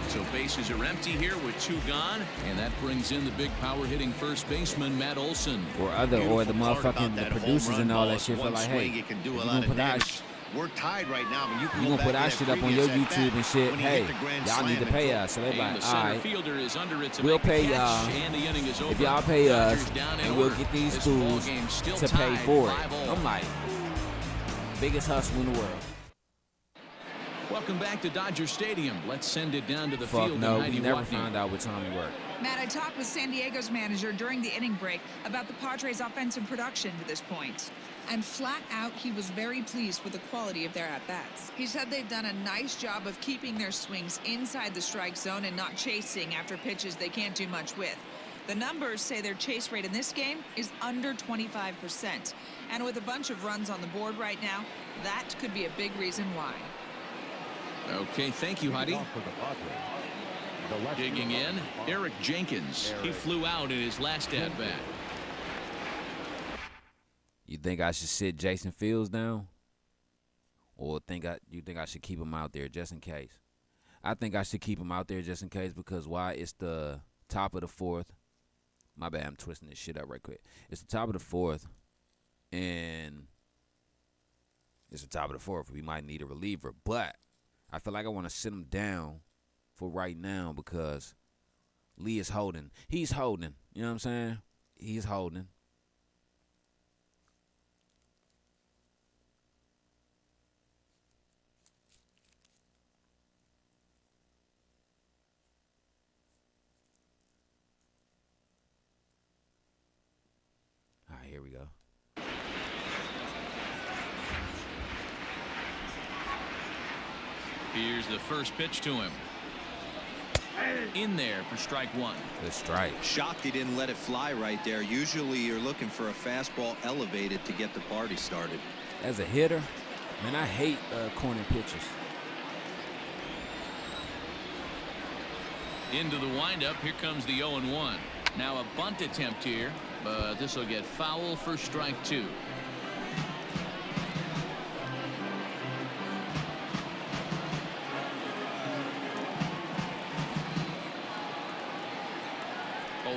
So bases are empty here with 2 gone. And that brings in the big power hitting first baseman, Matt Olson. Or the Beautiful part about motherfucking the that home producers run and all ball that is shit feel one like, swing, hey, it can do if a you lot gonna of put our damage. We're tied right now, but you can you go gonna put back our to shit that up on your previous YouTube at-bat and shit, when he hey, hit the grand y'all need slam to and pay drove. us. So they And like, the all center right, fielder is under it to we'll make the pay catch, y'all. and the inning is over. If y'all pay us, Dodgers down in and we'll order. get these This fools ballgame still to pay tied, for it. 5-all. I'm like, biggest hustle in the world. Welcome back to Dodger Stadium. Let's send it down to the Fuck field. no, and we Heidi never Watney. found out what Tommy worked. Matt, I talked with San Diego's manager during the inning break about the Padres' offensive production to this point. And flat out, he was very pleased with the quality of their at-bats. He said they've done a nice job of keeping their swings inside the strike zone and not chasing after pitches they can't do much with. The numbers say their chase rate in this game is under 25%. And with a bunch of runs on the board right now, that could be a big reason why. Okay, thank you, Heidi. Digging in, Eric Jenkins. He flew out in his last at-bat. You think I should sit Jason Fields down? Or you think I should keep him out there just in case? I think I should keep him out there just in case because why? It's the top of the 4th. My bad, I'm twisting this shit up right quick. It's the top of the fourth, and it's the top of the fourth. We might need a reliever, but I feel like I want to sit him down for right now because Lee is holding. He's holding. You know what I'm saying? He's holding. All right, here we go. Here's the first pitch to him. In there for strike one. Good strike. Shocked he didn't let it fly right there. Usually you're looking for a fastball elevated to get the party started. As a hitter, man, I hate corner pitches. Into the windup. Here comes the 0-1. Now a bunt attempt here, but this will get foul for strike two.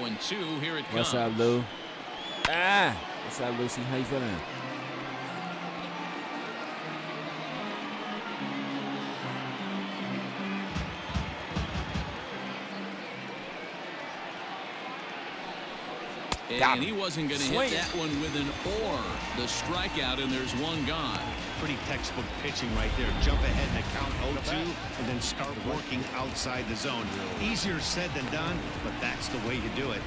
And 2, here it comes. What's up, Lou? What's up, Lucy? How you feeling? And he wasn't going to hit that one with an or. The strikeout, and there's one gone. Pretty textbook pitching right there. Jump ahead in the count 0-2 and then start working outside the zone. Easier said than done, but that's the way you do it.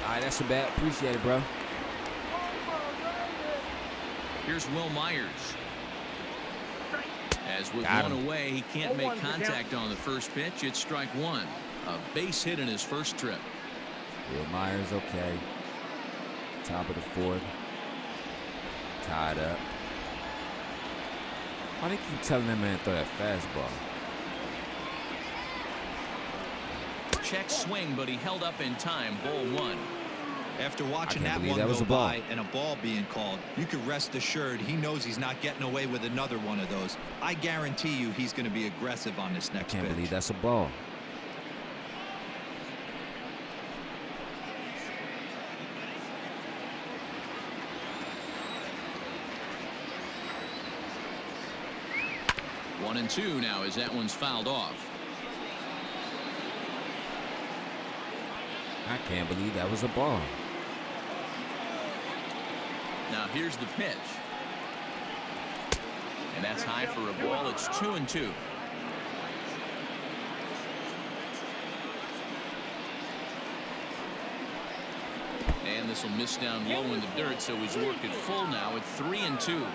All right, that's a bat. Appreciate it, bro. Here's Will Myers. As with Got one him. away, he can't make contact on the first pitch. It's strike one. A base hit in his first trip. Will Myers, okay. Top of the fourth. Tied up. Why they keep telling that man to throw that fastball? Check swing, but he held up in time. Ball one. After watching that believe one that was go a ball. by and a ball being called, you can rest assured he knows he's not getting away with another one of those. I guarantee you he's going to be aggressive on this next Can't pitch. believe that's a ball. One and two now as that one's fouled off. I can't believe that was a ball. Now here's the pitch. And that's high for a ball. It's 2-2. And this will miss down low in the dirt, so he's worked it full now at 3-2.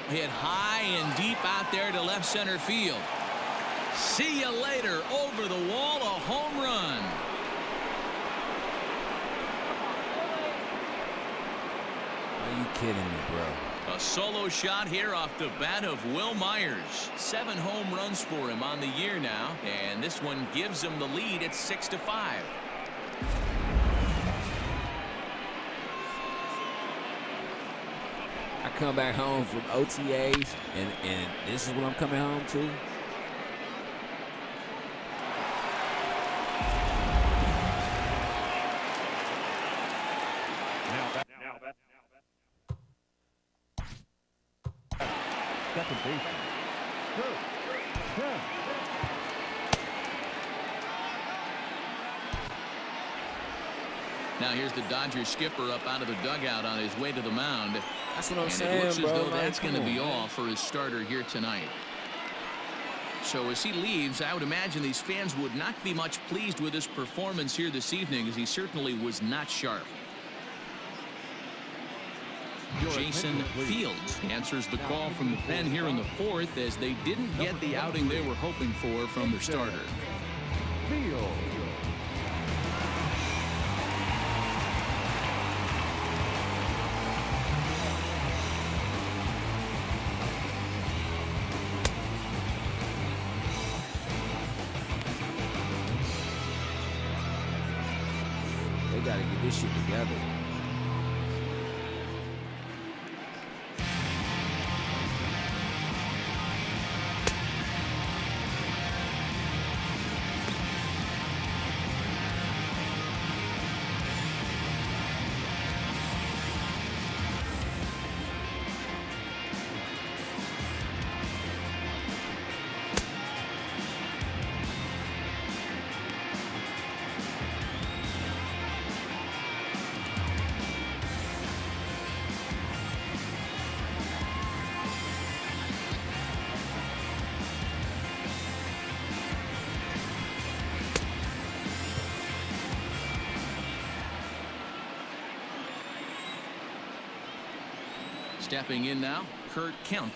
Hit high and deep out there to left center field. See you later. Over the wall, a home run. Are you kidding me, bro? A solo shot here off the bat of Will Myers. 7 home runs for him on the year now, and this one gives him the lead at 6-5. I come back home from OTAs, and this is what I'm coming home to. Second baseman. Now here's the Dodgers skipper up out of the dugout on his way to the mound. That's what I'm And saying, it looks bro. as though Like, that's going to come be on, all man. for his starter here tonight. So as he leaves, I would imagine these fans would not be much pleased with his performance here this evening, as he certainly was not sharp. Jason Fields answers the call from the pen here in the fourth, as they didn't get the outing they were hoping for from their starter. Field. They got to get this shit together. Stepping in now, Kurt Kemp,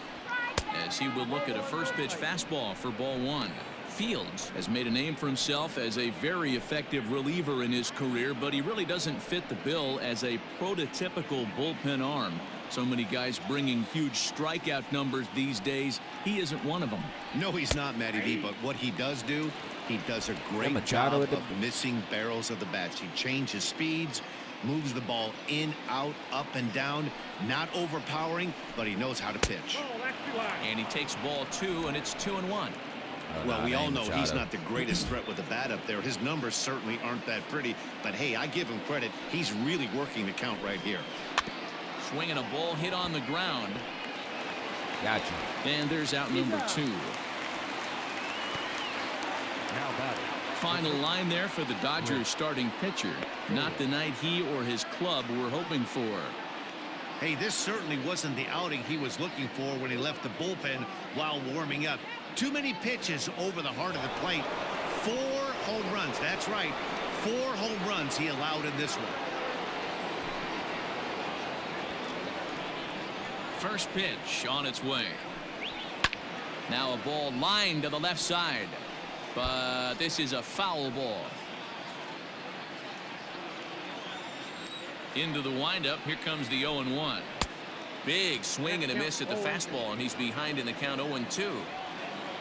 as he will look at a first pitch fastball for ball one. Fields has made a name for himself as a very effective reliever in his career, but he really doesn't fit the bill as a prototypical bullpen arm. So many guys bringing huge strikeout numbers these days. He isn't one of them. No, he's not, Matty V, but what he does do, he does a great Machado job of missing barrels of the bats. He changes speeds, moves the ball in, out, up, and down. Not overpowering, but he knows how to pitch. And he takes ball two, and it's 2-1. Well, we all know he's not the greatest threat with the bat up there. His numbers certainly aren't that pretty, but hey, I give him credit. He's really working the count right here. Swinging a ball hit on the ground. Gotcha. And there's out number two. Now batting. Final line there for the Dodgers starting pitcher. Not the night he or his club were hoping for. Hey, this certainly wasn't the outing he was looking for when he left the bullpen while warming up. Too many pitches over the heart of the plate. 4 home runs. That's right. 4 home runs he allowed in this one. First pitch on its way. Now a ball lined to the left side. But this is a foul ball. Into the windup. Here comes the 0-1. Big swing and a miss at the fastball, and he's behind in the count 0-2.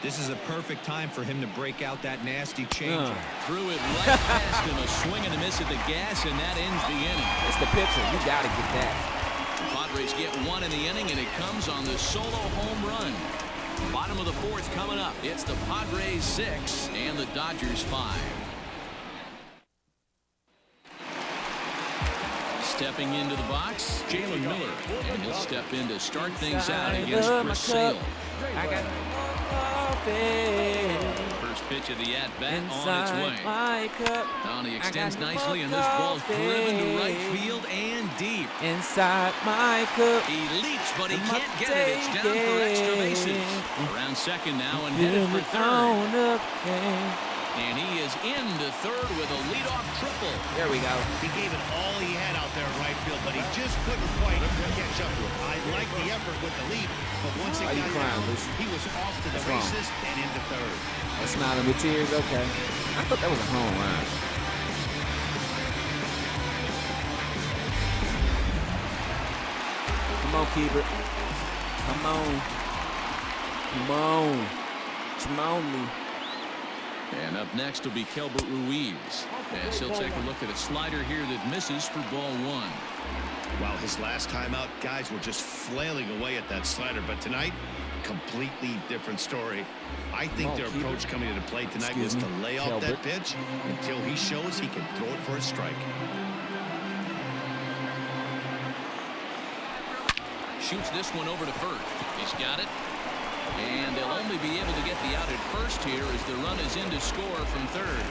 This is a perfect time for him to break out that nasty changeup. Threw it right past him. A swing and a miss at the gas, and that ends the inning. It's the pitcher. You got to get that. Padres get one in the inning, and it comes on the solo home run. Bottom of the fourth coming up. It's the Padres 6 and the Dodgers 5. Stepping into the box, Jalen Miller, and he'll step in to start things out against Chris Sale. First pitch of the at-bat on its way. Now he extends nicely, and this ball's driven to right field and deep. Inside my cup. He leaps, but he can't get it. It's down for extra bases. Around second now and headed for third. And he is into third with a leadoff triple. There we go. He gave it all he had out there in right field, but he just couldn't quite catch up to it. I like the effort with the lead, but once it got down, he was off to the races and into third. That's smiling with tears. Okay. I thought that was a home run. Come on, keeper. Come on. Come on. Come on, me. And up next will be Kelbert Ruiz, as he'll take a look at a slider here that misses for ball one. Well, his last time out, guys were just flailing away at that slider, but tonight, completely different story. I think their approach coming into play tonight was to lay off that pitch until he shows he can throw it for a strike. Shoots this one over to first. He's got it. And they'll only be able to get the out at first here as the run is in to score from third.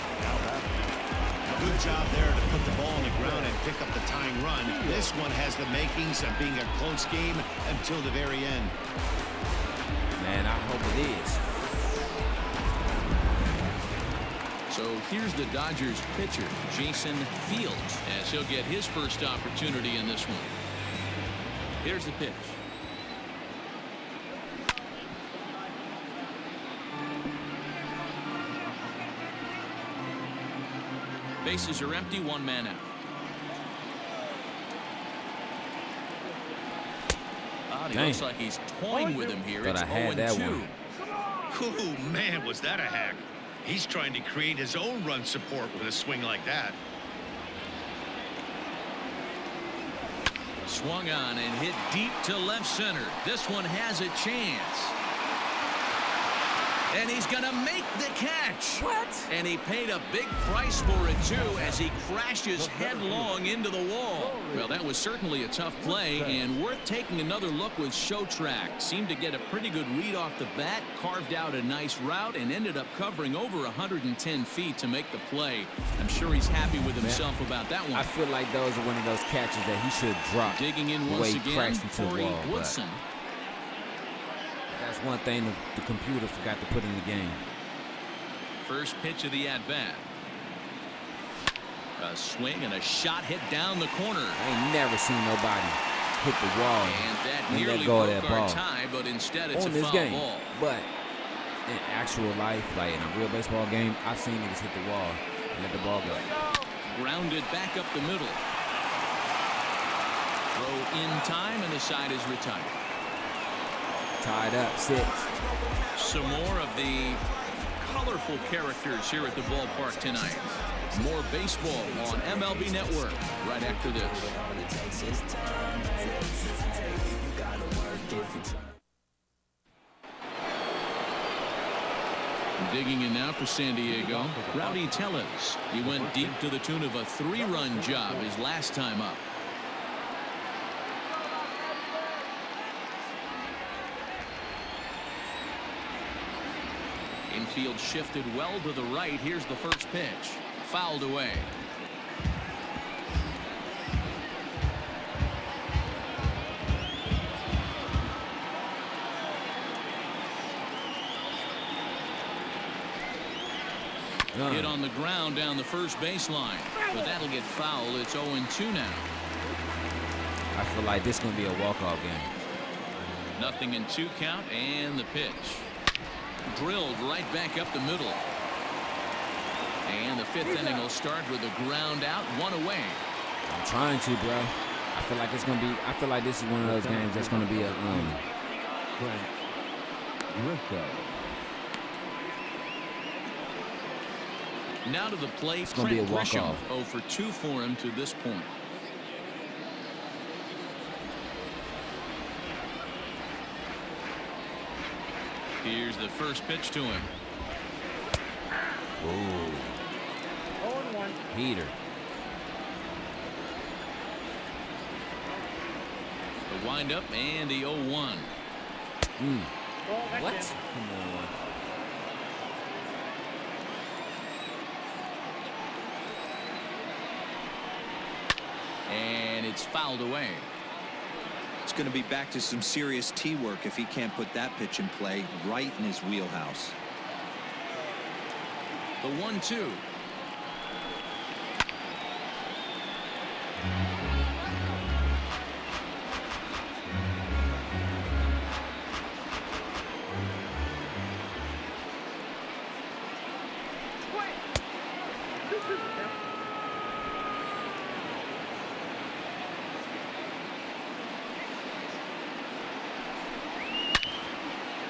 Good job there to put the ball on the ground and pick up the tying run. This one has the makings of being a close game until the very end. Man, I hope it is. So here's the Dodgers pitcher, Jason Fields, as he'll get his first opportunity in this one. Here's the pitch. Bases are empty, one man out. He looks like he's toying with him here. It's 0-2. Oh, man, was that a hack. He's trying to create his own run support with a swing like that. Swung on and hit deep to left center. This one has a chance. And he's going to make the catch. What? And he paid a big price for it, too, as he crashes headlong into the wall. Well, that was certainly a tough play, and worth taking another look with Showtrack. Seemed to get a pretty good read off the bat, carved out a nice route, and ended up covering over 110 feet to make the play. I'm sure he's happy with himself about that one. I feel like those are one of those catches that he should drop. Digging in once again, Corey Woodson. That's one thing the computer forgot to put in the game. First pitch of the at-bat. A swing and a shot hit down the corner. I ain't never seen nobody hit the wall And that and nearly let go of broke that our ball tie, but instead it's on a this foul game. ball. But in actual life, like in a real baseball game, I've seen niggas hit the wall and let the ball go. Grounded back up the middle. Throw in time, and the side is retired. Tied up, 6. Some more of the colorful characters here at the ballpark tonight. More baseball on MLB Network right after this. Digging in now for San Diego, Rowdy Tellez. He went deep to the tune of a 3-run job his last time up. Infield shifted well to the right. Here's the first pitch. Fouled away. Hit on the ground down the first baseline, but that'll get foul. It's 0-2 now. I feel like this is going to be a walk-off game. 0-2 count, and the pitch. Drilled right back up the middle. And the 5th inning will start with a ground out, 1 away. I'm trying to, bro. I feel like it's going to be, I feel like this is one of those games that's going to be a, Now to the plate, it's going to be a Trent Grisham, walk-off. 0 for 2 for him to this point. Here's the first pitch to him. Ooh. 0-1. Heater. The windup and the 0-1. Ball, that's What? it. Come on. And it's fouled away. It's going to be back to some serious tee work if he can't put that pitch in play right in his wheelhouse. The 1-2.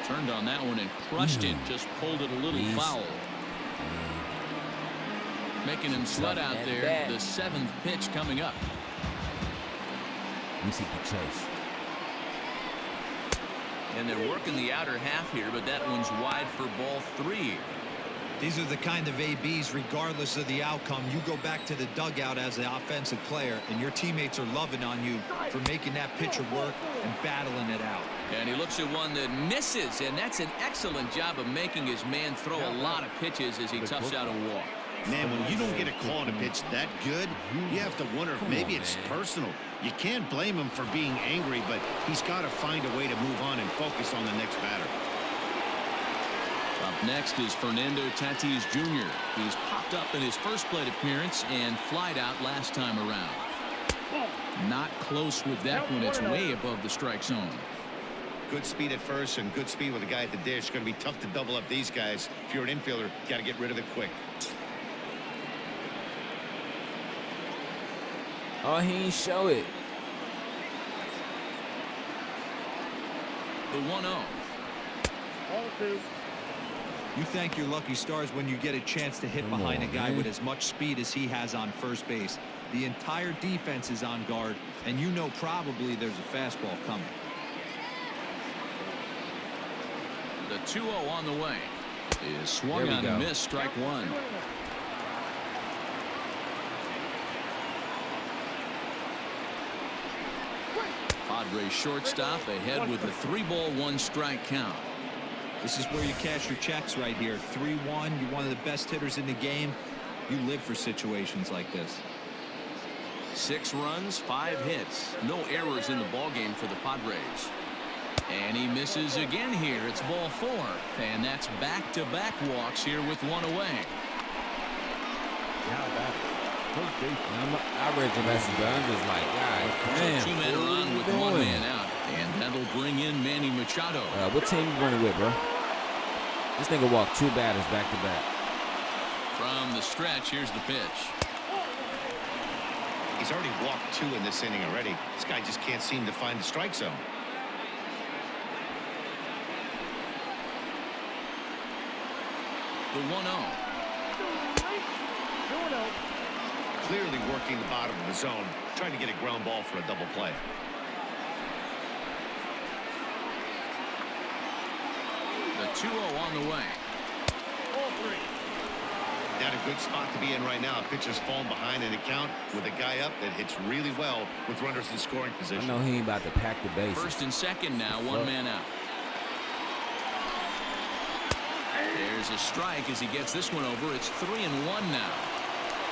Turned on that one and crushed it. Just pulled it a little Please. foul. Making him sweat out Tough there. at bat. The 7th pitch coming up. Let me see the chase. And they're working the outer half here, but that one's wide for ball 3. These are the kind of ABs, regardless of the outcome, you go back to the dugout as the offensive player, and your teammates are loving on you for making that pitcher work and battling it out. And he looks at one that misses, and that's an excellent job of making his man throw a lot of pitches as he toughs out a walk. Man, when you don't get a call on a pitch that good, you have to wonder if maybe it's personal. You can't blame him for being angry, but he's got to find a way to move on and focus on the next batter. Up next is Fernando Tatis Jr. He's popped up in his first plate appearance and flied out last time around. Not close with that one. It's way above the strike zone. Good speed at first and good speed with the guy at the dish. It's going to be tough to double up these guys. If you're an infielder, got to get rid of it quick. Oh, he ain't show it. The 1-0. 0-2. You thank your lucky stars when you get a chance to hit Come behind on, a guy man. with as much speed as he has on first base. The entire defense is on guard, and you know probably there's a fastball coming. The 2-0 on the way. Is swung There we on go. and missed. Strike 1. Padres shortstop ahead with a 3-ball 1-strike count. This is where you cash your checks right here. 3-1. You're one of the best hitters in the game. You live for situations like this. 6 runs, 5 hits. No errors in the ballgame for the Padres. And he misses again here. It's ball 4. And that's back-to-back walks here with 1 away. I read your message, but I'm just like, God damn. 2 men are on with 1 man out. And that'll bring in Manny Machado. What team you running with, bro? This nigga walked 2 batters back to back. From the stretch, here's the pitch. He's already walked 2 in this inning already. This guy just can't seem to find the strike zone. The 1-0. Clearly working the bottom of the zone, trying to get a ground ball for a double play. The 2-0 on the way. Not a good spot to be in right now. Pitcher's falling behind in a count with a guy up that hits really well with runners in scoring position. I know he ain't about to pack the bases. First and second now, 1 man out. There's a strike as he gets this one over. It's 3-1 now.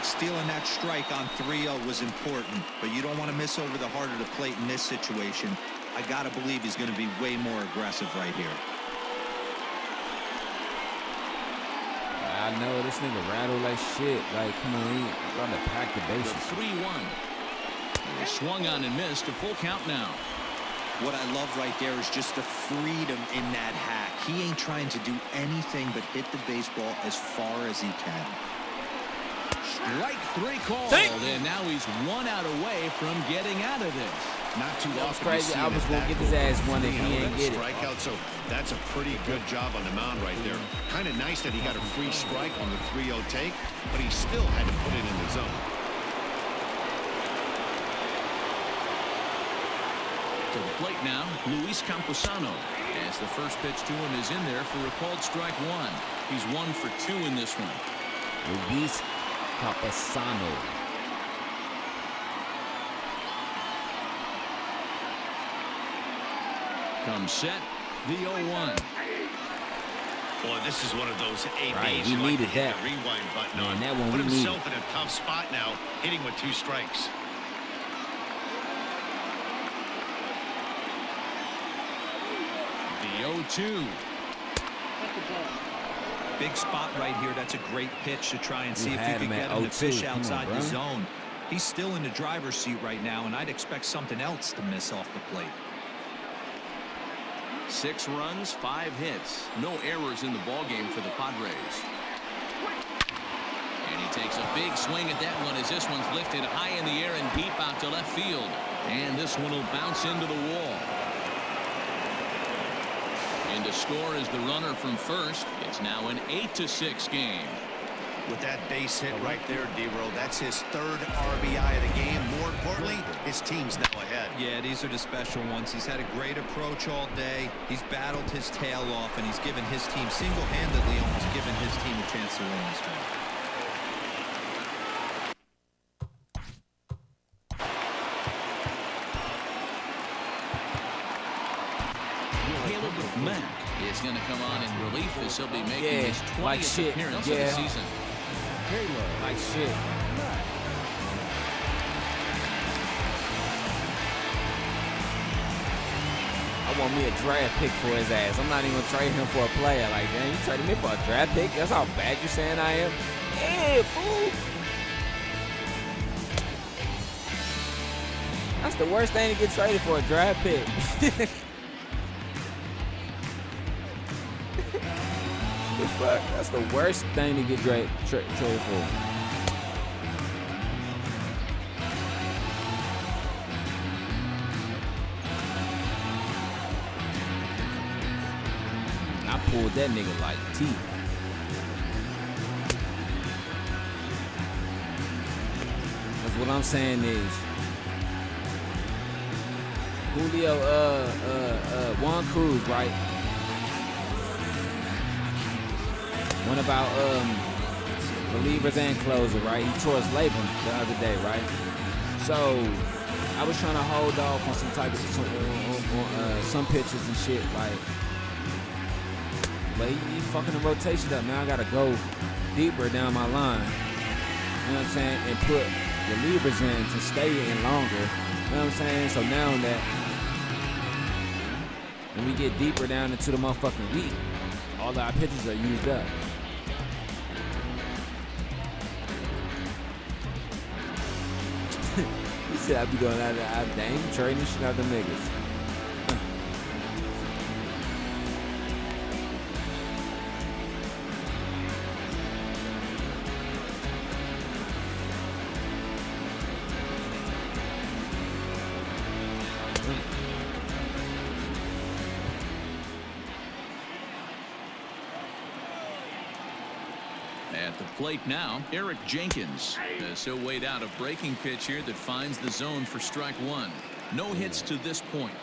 Stealing that strike on 3-0 was important, but you don't want to miss over the heart of the plate in this situation. I got to believe he's going to be way more aggressive right here. I know this nigga rattle like shit. Like, come on, he trying to pack the bases. The 3-1. He swung on and missed. A full count now. What I love right there is just the freedom in that hack. He ain't trying to do anything but hit the baseball as far as he can. Strike 3 called, and now he's 1 out away from getting out of this. Not too That was often crazy. you see I was gonna that get his ass one if swing he out ain't of get it. strikeout, so that's a pretty good job on the mound right there. Kind of nice that he got a free strike on the 3-0 take, but he still had to put it in the zone. To the plate now, Luis Camposano. As the first pitch to him is in there for a called strike 1. He's 1 for 2 in this one. Luis Camposano. Comes set, the 0-1. Boy, this is one of those ABs Right, we you like to needed hit that. the rewind button Man, on. that one Put we himself in a tough spot now, hitting with 2 strikes. The 0-2. Big spot right here. That's a great pitch to try and see if you had can him get at him to 0-2. fish Come on, outside bro. the zone. He's still in the driver's seat right now, and I'd expect something else to miss off the plate. 6 runs, 5 hits. No errors in the ballgame for the Padres. And he takes a big swing at that one as this one's lifted high in the air and deep out to left field. And this one will bounce into the wall. And to score is the runner from first. It's now an 8-6 game. With that base hit right there, D-Roll, that's his 3rd RBI of the game. More importantly, his team's now ahead. Yeah, these are the special ones. He's had a great approach all day. He's battled his tail off, and he's given his team single-handedly almost given his team a chance to win this one. Caleb Mack is going to come on in relief as he'll be making Yeah, his 20th like shit. appearance Yeah. of the season. Like shit. I want me a draft pick for his ass. I'm not even gonna trade him for a player. Like, man, you trading me for a draft pick? That's how bad you saying I am? Yeah, fool. That's the worst thing to get traded for, a draft pick. The fuck? That's the worst thing to get traded for. I pulled that nigga like teeth. That's what I'm saying is Julio, Juan Cruz, right? One of our relievers and closer, right? He tore his labrum the other day, right? So I was trying to hold off on some type of some pitches and shit, like. But he fucking the rotation up. Now I gotta go deeper down my line. You know what I'm saying? And put relievers in to stay in longer. You know what I'm saying? So now that when we get deeper down into the motherfucking week, all our pitches are used up. said I be doing that. They ain't trading shit out the niggas. At the plate now, Eric Jenkins. As he'll wait out a breaking pitch here that finds the zone for strike one. No hits to this point.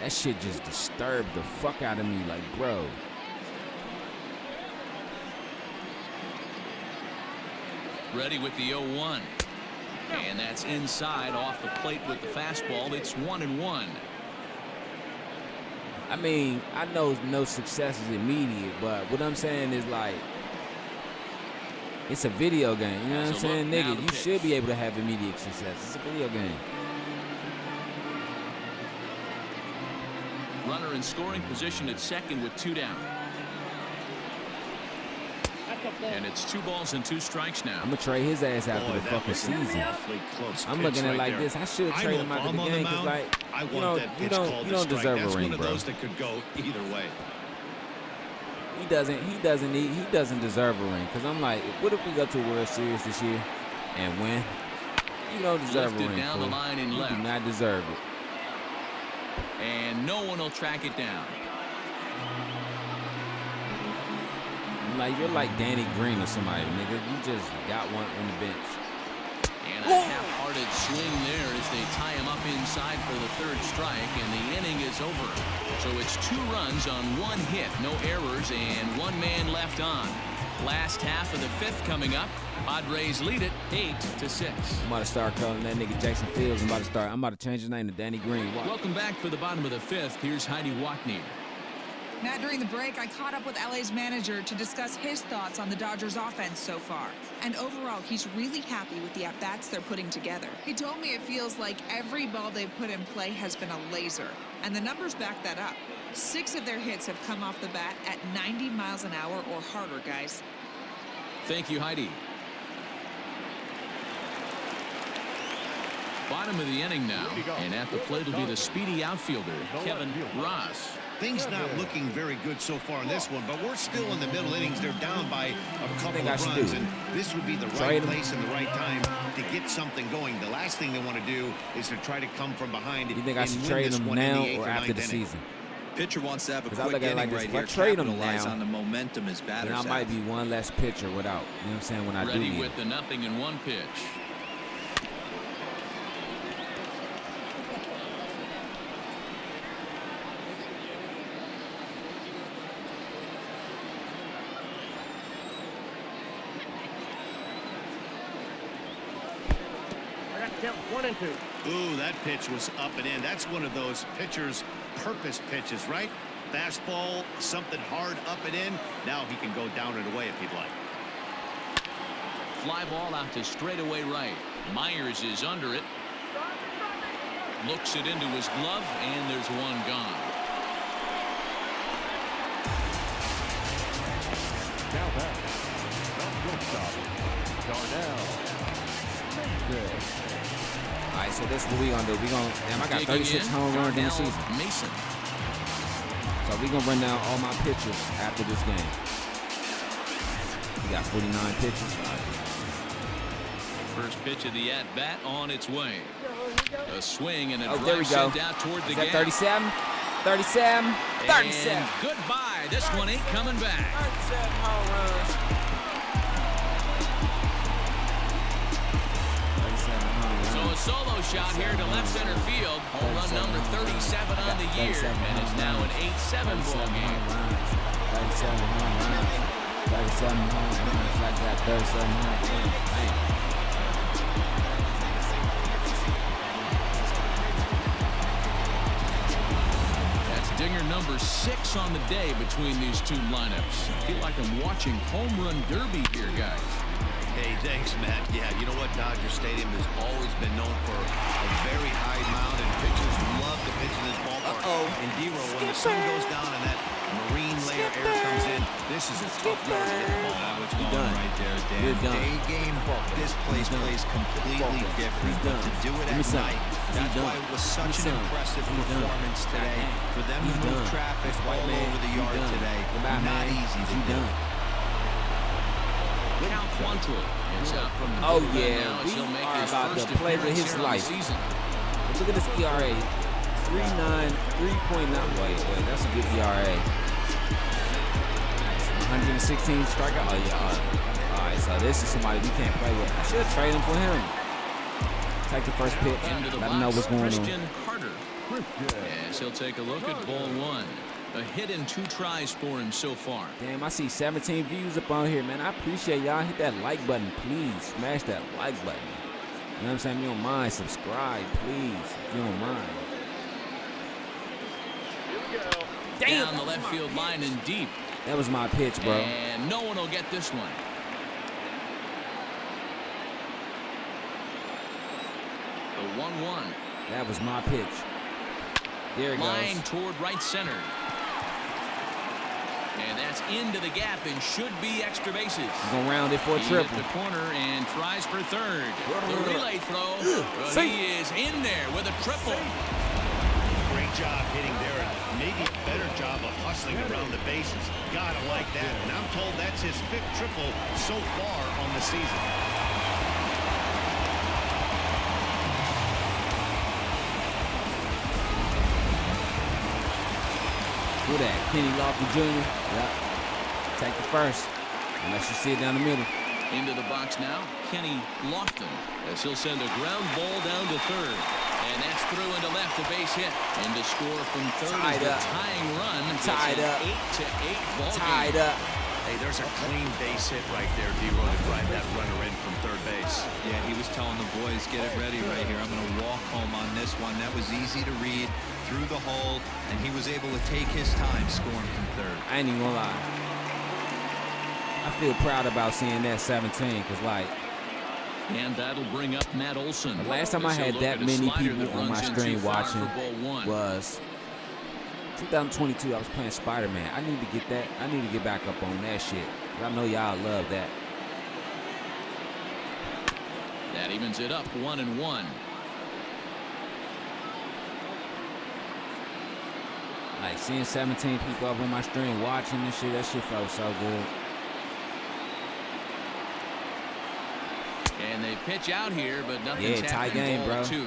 That shit just disturbed the fuck out of me, like, bro. Ready with the 0-1. And that's inside off the plate with the fastball. It's 1-1. I mean, I know no success is immediate, but what I'm saying is, like, it's a video game. You know what I'm saying? Nigga, you should be able to have immediate success. It's a video game. Runner in scoring position at second with 2 down. And it's 2 balls and 2 strikes now. I'm going to trade his ass after the fucking season. I'm looking at it like this. I should trade him out of the game because, like, you don't deserve a ring, bro. One of those that could go either way. He doesn't deserve a ring. Because I'm like, what if we go to a World Series this year and win? You don't deserve a ring. Down the line in left. You do not deserve it. And no one will track it down. Like, you're like Danny Green or somebody, nigga. You just got one on the bench. And a half-hearted swing there as they tie him up inside for the 3rd strike, and the inning is over. So it's 2 runs on 1 hit, no errors, and 1 man left on. Last half of the 5th coming up. Padres lead it 8-6. I'm about to start calling that nigga Jason Fields. I'm about to change his name to Danny Green. Watch. Welcome back for the bottom of the 5th. Here's Heidi Watney. Matt, during the break, I caught up with LA's manager to discuss his thoughts on the Dodgers offense so far. And overall, he's really happy with the at-bats they're putting together. He told me it feels like every ball they've put in play has been a laser. And the numbers back that up. 6 of their hits have come off the bat at 90 miles an hour or harder, guys. Thank you, Heidi. Bottom of the inning now. And at the plate will be the speedy outfielder, Kevin Ross. Things not looking very good so far in this one, but we're still in the middle innings. They're down by a couple of runs, and this would be the right place and the right time to get something going. The last thing they want to do is to try to come from behind. You think I should trade him now or after the season? Pitcher wants to have a quick inning inning right here. If I trade him Capitalize now, on the momentum his batters then I might be one less pitcher without. You know what I'm saying? When I do Ready need with the 0-1 pitch. I got count 1 and 2. Ooh, that pitch was up and in. That's one of those pitcher's purpose pitches, right? Fastball, something hard up and in. Now he can go down and away if he'd like. Fly ball out to straightaway right. Myers is under it. Looks it into his glove, and there's one gone. Now back from Shortstop, Darnell Mason. All right, so this is what we gonna do. Damn, I got 36 home runs in the season. Mason. So we gonna run down all my pitches after this game. We got 49 pitches. First pitch of the at-bat on its way. A swing and a Oh, there we drive go. sent out toward the Is that gap. 37? 37? 37. And goodbye. This one ain't coming back. 37 home runs. 37 home runs. So a solo shot here to left center field. Home run number 37 on the year. And it's now an 8-7 ball game. 37 home runs. 37 home runs. I got 37 home runs. Man. Dinger number 6 on the day between these two lineups. I feel like I'm watching home run derby here, guys. Hey, thanks, Matt. Yeah, you know what? Dodger Stadium has always been known for a very high mound, and pitchers love to pitch in this ballpark. And D-Row, when the sun goes down and that marine layer air comes in, This is a tough yard to get the ball out. What's going on right there, Dan? You're done. Day game, this place plays completely different. But to do it at night, that's why it was such an impressive performance today. For them to move traffic all over the yard today, not easy to do. Cal Quantrill is out from the Oh, bullpen yeah. now as he'll make We are his about first to play with appearance his here on the life. season. Look at this ERA. 3.9. Wait, that's a good ERA. 116 strikeout. Oh, yeah. All right, so this is somebody we can't play with. I should trade him for him. Take the first pitch. Into the Let him know box, what's going Christian on. Carter. Yes, he'll take a look at ball one. A hit and 2 tries for him so far. Damn, I see 17 views up on here, man. I appreciate y'all. Hit that like button, please. Smash that like button. You know what I'm saying? If you don't mind, subscribe, please. If you don't mind. Damn, Down the left field line and deep. that was my pitch, bro. And no one will get this one. The 1-1. That was my pitch. There it Line goes. toward right center. And that's into the gap and should be extra bases. He's going to round it for a He triple. hit the corner and tries for third. The relay throw. But See? he is in there with a triple. Great job hitting there, and maybe a better job of hustling around the bases. Gotta like that. And I'm told that's his 5th triple so far on the season. Who that? Kenny Lofton Jr.? Yep. Take the first. Unless you see it down the middle. Into the box now, Kenny Lofton, as he'll send a ground ball down to third. And that's through into left, a base hit. And to score from third Tied is the up. tying run. Tied It's up. an 8-8 ball Tied game. up. Hey, there's a clean base hit right there, D-Roy, to drive that runner in from third base. Yeah, he was telling the boys, get it ready right here. I'm going to walk home on this one. That was easy to read through the hole, and he was able to take his time scoring from third. I ain't even gonna lie. I feel proud about seeing that 17 because, like, And that'll bring up Matt Olson. the last time I As he'll had look that at a many slider people that on my runs in stream too far watching for ball one. was 2022. I was playing Spider-Man. I need to get that. I need to get back up on that shit. I know y'all love that. That evens it up 1-1. Like seeing 17 people up on my stream watching this shit, that shit felt so good. And they pitch out here, but nothing's Yeah, tie happening. game, Ball bro. 2.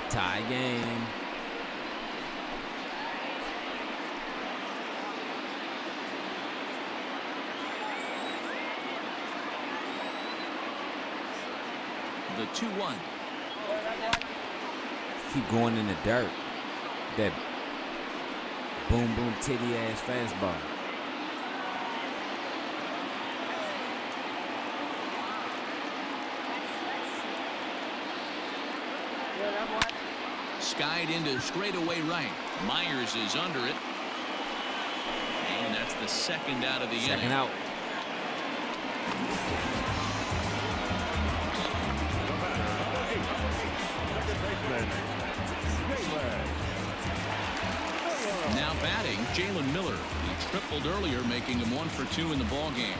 Tie game. The 2-1. Keep going in the dirt. That boom boom titty ass fastball. Skied into straightaway right. Myers is under it. And that's the second out of the Second inning. out. Now batting, Jalen Miller. He tripled earlier, making him 1 for 2 in the ball game.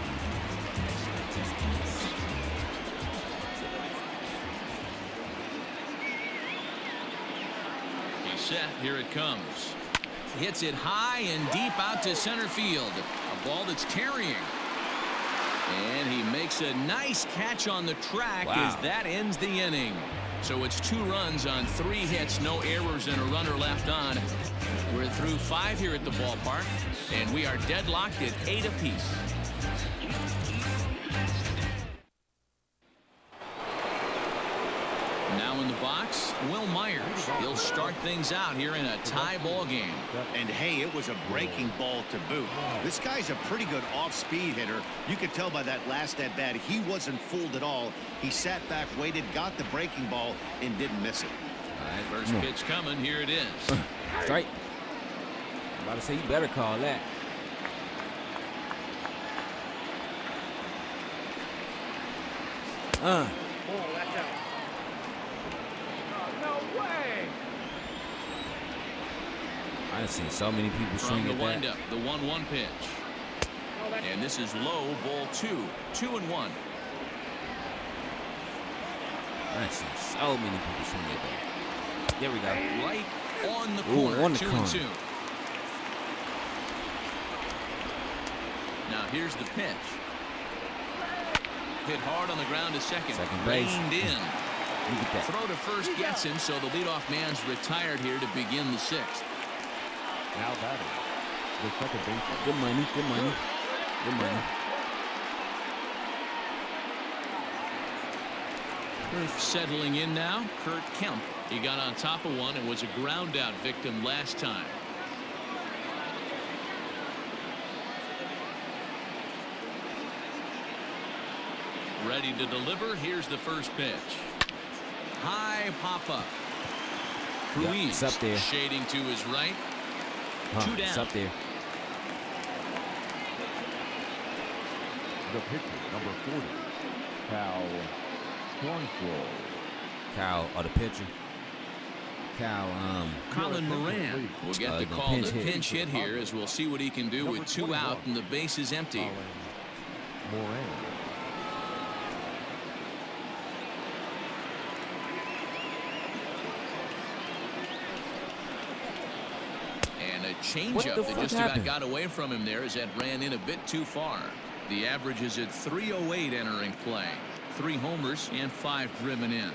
He's set. Here it comes. Hits it high and deep out to center field. A ball that's carrying. And he makes a nice catch on the track as that ends the inning. So it's 2 runs on 3 hits, no errors, and a runner left on. We're through 5 here at the ballpark, and we are deadlocked at 8 apiece. Now in the box, Will Myers. He'll start things out here in a tie ball game. And hey, it was a breaking ball to boot. This guy's a pretty good off-speed hitter. You could tell by that last at-bat he wasn't fooled at all. He sat back, waited, got the breaking ball, and didn't miss it. First pitch coming. Here it is. Straight. I'm about to say you better call that. I done seen so many people From swing the at that. windup, the 1-1 pitch. And this is low, ball 2. 2-1. I've seen so many people swing it back. There we go. Right on the corner. On the 2-2. Now here's the pitch. Hit hard on the ground to second. Second base. Reined in. Look at that. Throw to first gets him, so the leadoff man's retired here to begin the 6th. Now batting, the second baseman. Good money. Good money. Good money. Settling in now, Kurt Kemp. He got on top of one and was a ground out victim last time. Ready to deliver. Here's the first pitch. High pop up. Ruiz it's up there. shading to his right. 2 down. It's up there. The pitcher, number 40, Cal Cornflow. Cal, or the pitcher. Cal, Colin Moran will get the call to pinch hit here, as we'll see what he can do with 2 out and the base is empty. Moran. And a changeup that just about got away from him there as that ran in a bit too far. The average is at .308 entering play. 3 homers and 5 driven in.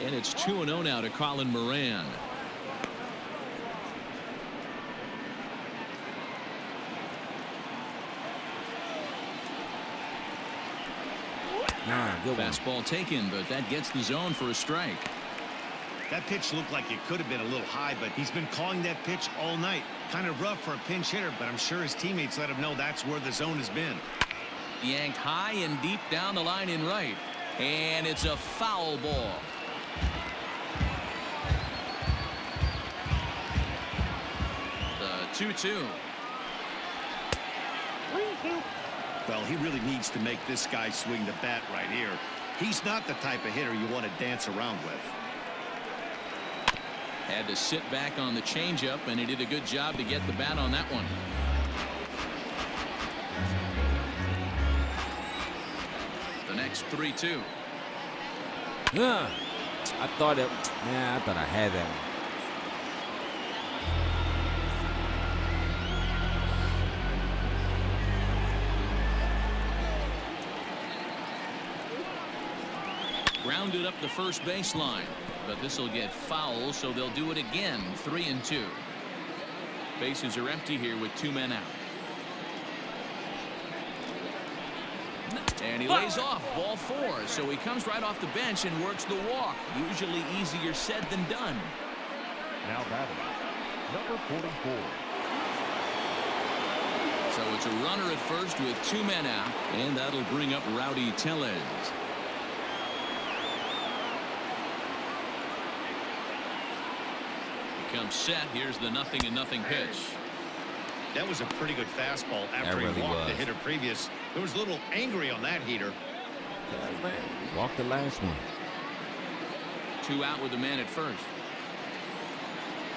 And it's 2-0 now to Colin Moran. good Fastball taken, but that gets the zone for a strike. That pitch looked like it could have been a little high, but he's been calling that pitch all night. Kind of rough for a pinch hitter, but I'm sure his teammates let him know that's where the zone has been. Yanked high and deep down the line in right. And it's a foul ball. The 2-2. Well, he really needs to make this guy swing the bat right here. He's not the type of hitter you want to dance around with. Had to sit back on the changeup, and he did a good job to get the bat on that one. The next 3-2. Yeah, I thought I had that one. Grounded up the first baseline, but this will get foul, so they'll do it again. 3-2. Bases are empty here with 2 men out. And he lays off, ball 4, so he comes right off the bench and works the walk. Usually easier said than done. Now batting, number 44. So it's a runner at first with 2 men out, and that'll bring up Rowdy Tellez. Comes set. Here's the 0-0 pitch. That was a pretty good fastball after he walked the hitter previous. There was a little angry on that heater. Walked the last one. 2 out with the man at first.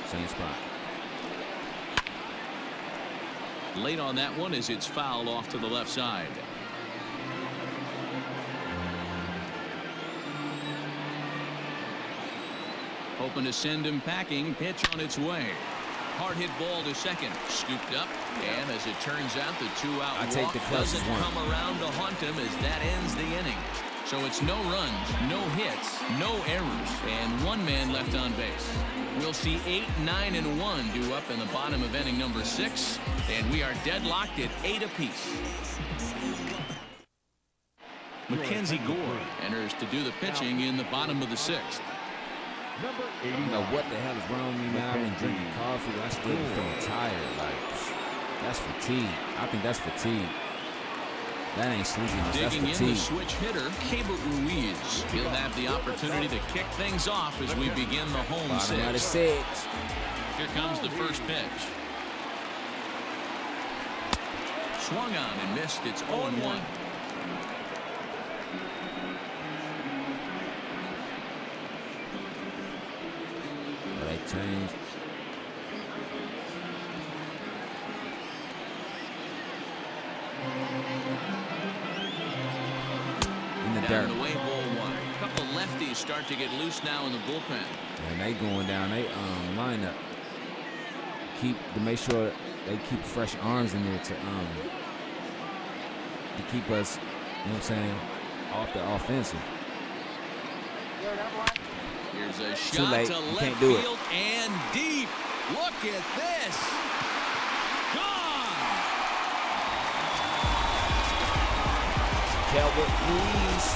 Same spot. Late on that one as it's fouled off to the left side. Hoping to send him packing. Pitch on its way. Hard hit ball to second. Scooped up. And as it turns out, the 2-out walk doesn't come around to haunt him as that ends the inning. So it's no runs, no hits, no errors, and 1 man left on base. We'll see 8, 9, and 1 due up in the bottom of inning number 6. And we are deadlocked at 8 apiece. Mackenzie Gore enters to do the pitching in the bottom of the 6th. I don't know what the hell is wrong with me now. I've been drinking coffee. I still feeling tired. Like, that's fatigue. I think that's fatigue. That ain't sleepiness. That's fatigue. Digging in the switch hitter, Keibert Ruiz. He'll have the opportunity to kick things off as we begin the home bottom of the 6. Here comes the first pitch. Swung on and missed. It's 0-1. change. In the Down dirt. the way, ball one. A couple lefties start to get loose now in the bullpen. And they going down. They lineup. To make sure they keep fresh arms in there to keep us, you know what I'm saying, off the offensive. Here's a Too shot late. to You left can't do it. field and deep. Look at this. Gone. Calvert Ruiz.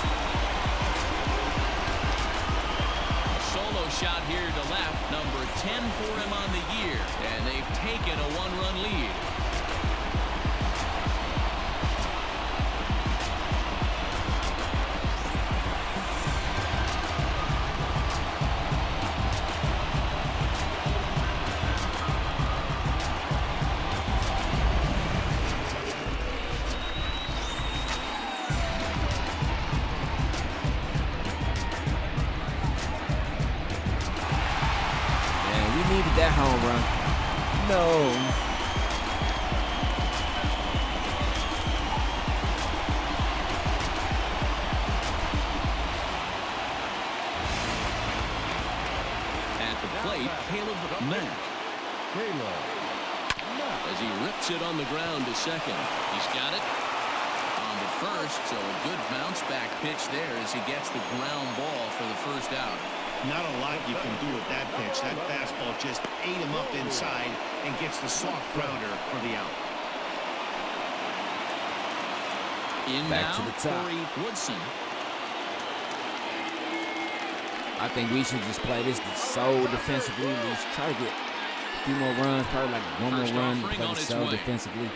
Solo shot here to left, number 10 for him on the year, and they've taken a one-run lead. Needed that home run. No. At the plate, Caleb Mack. As he rips it on the ground to second. He's got it on the first, so a good bounce back pitch there as he gets the ground ball for the first out. Not a lot you can do with that pitch. That fastball just ate him up inside and gets the soft grounder for the out. In Back now, to the top. Corey Woodson. I think we should just play this so defensively. Let's try to get a few more runs, probably like one First more run. offering Play on this its so way. defensively.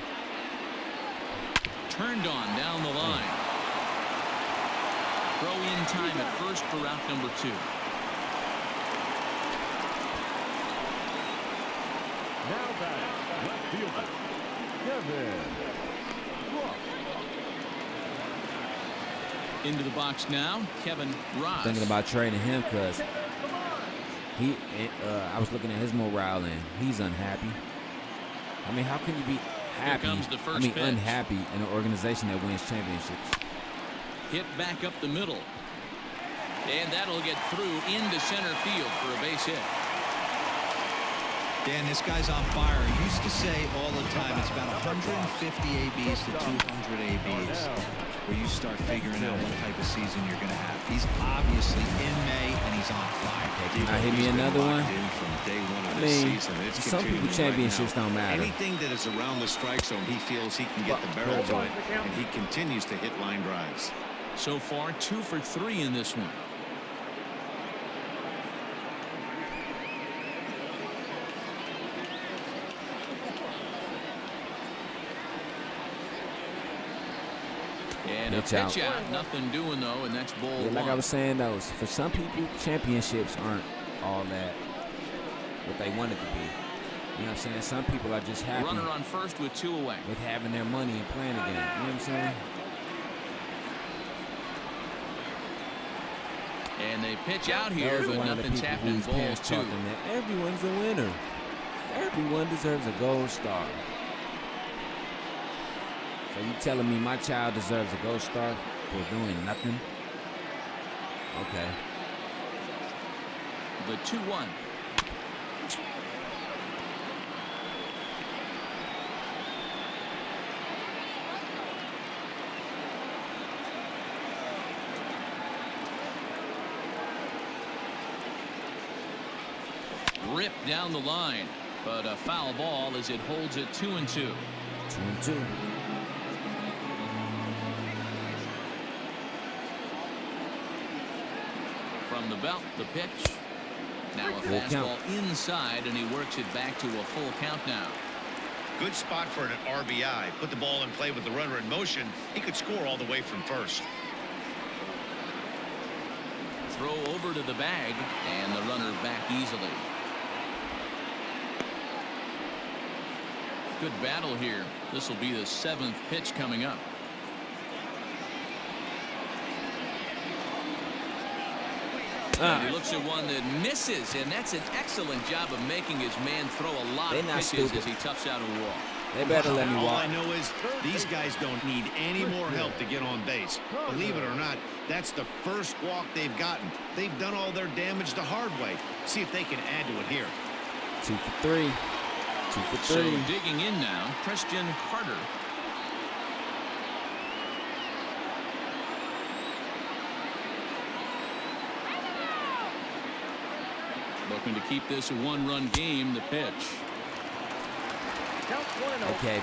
Turned on down the line. Throw in time at first for route number 2. Now back, left fielder, Kevin Ross. Into the box now, Kevin Ross. Thinking about trading him because I was looking at his morale and he's unhappy. I mean, how can you be happy? Here comes the first pitch. Unhappy in an organization that wins championships. Hit back up the middle. And that'll get through into center field for a base hit. Dan, this guy's on fire. He used to say all the time it's about 150 ABs to 200 ABs where you start figuring out what type of season you're going to have. He's obviously in May and he's on fire. Can I hit me another one? From day one of I this mean, season, it's some people continuing championships right now. don't matter. Anything that is around the strike zone, he feels he can get the barrel to it, and he continues to hit line drives. So far, 2 for 3 in this one. And a pitch out. Nothing doing, though, and that's ball Yeah, like one. I was saying, though, for some people, championships aren't all that what they want it to be. You know what I'm saying? Some people are just happy Runner on first with 2 away. with having their money and playing the game. You know what I'm saying? And they pitch out here, Those are but one of the nothing's people happening. whose Ball parents 2. taught them that everyone's a winner. Everyone deserves a gold star. So you telling me my child deserves a gold star for doing nothing? Okay. The 2-1. Ripped down the line, but a foul ball as it holds it 2-2. 2-2. From the belt, the pitch. Now a Full fastball count. inside, and he works it back to a full count now. Good spot for an RBI. Put the ball in play with the runner in motion. He could score all the way from first. Throw over to the bag, and the runner back easily. Good battle here. This will be the 7th pitch coming up. And he looks at one that misses, and that's an excellent job of making his man throw a lot of pitches as he toughs out a walk. They better let me walk. All I know is these guys don't need any more help to get on base. Believe it or not, that's the first walk they've gotten. They've done all their damage the hard way. See if they can add to it here. 2 for 3. 2 for 3. So digging in now, Christian Carter. Looking to keep this a one-run game, the pitch. Okay,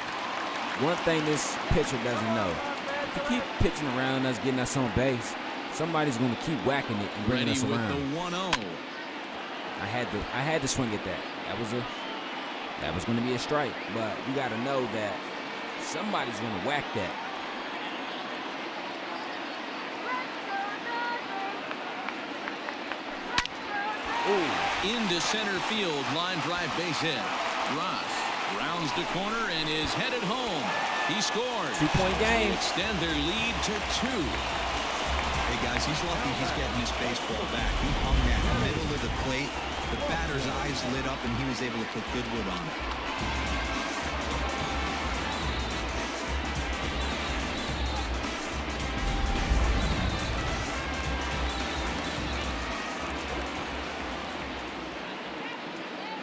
one thing this pitcher doesn't know, if you keep pitching around us, getting us on base, somebody's going to keep whacking it and bringing us around. Ready with the 1-0. I had to swing at that. That was going to be a strike, but you got to know that somebody's going to whack that. Ooh. Into center field, line drive base hit. Ross rounds the corner and is headed home. He scores. 2-point game. Extend their lead to 2. Hey, guys, he's lucky he's getting his baseball back. He hung that middle of the plate. The batter's eyes lit up, and he was able to put good wood on it.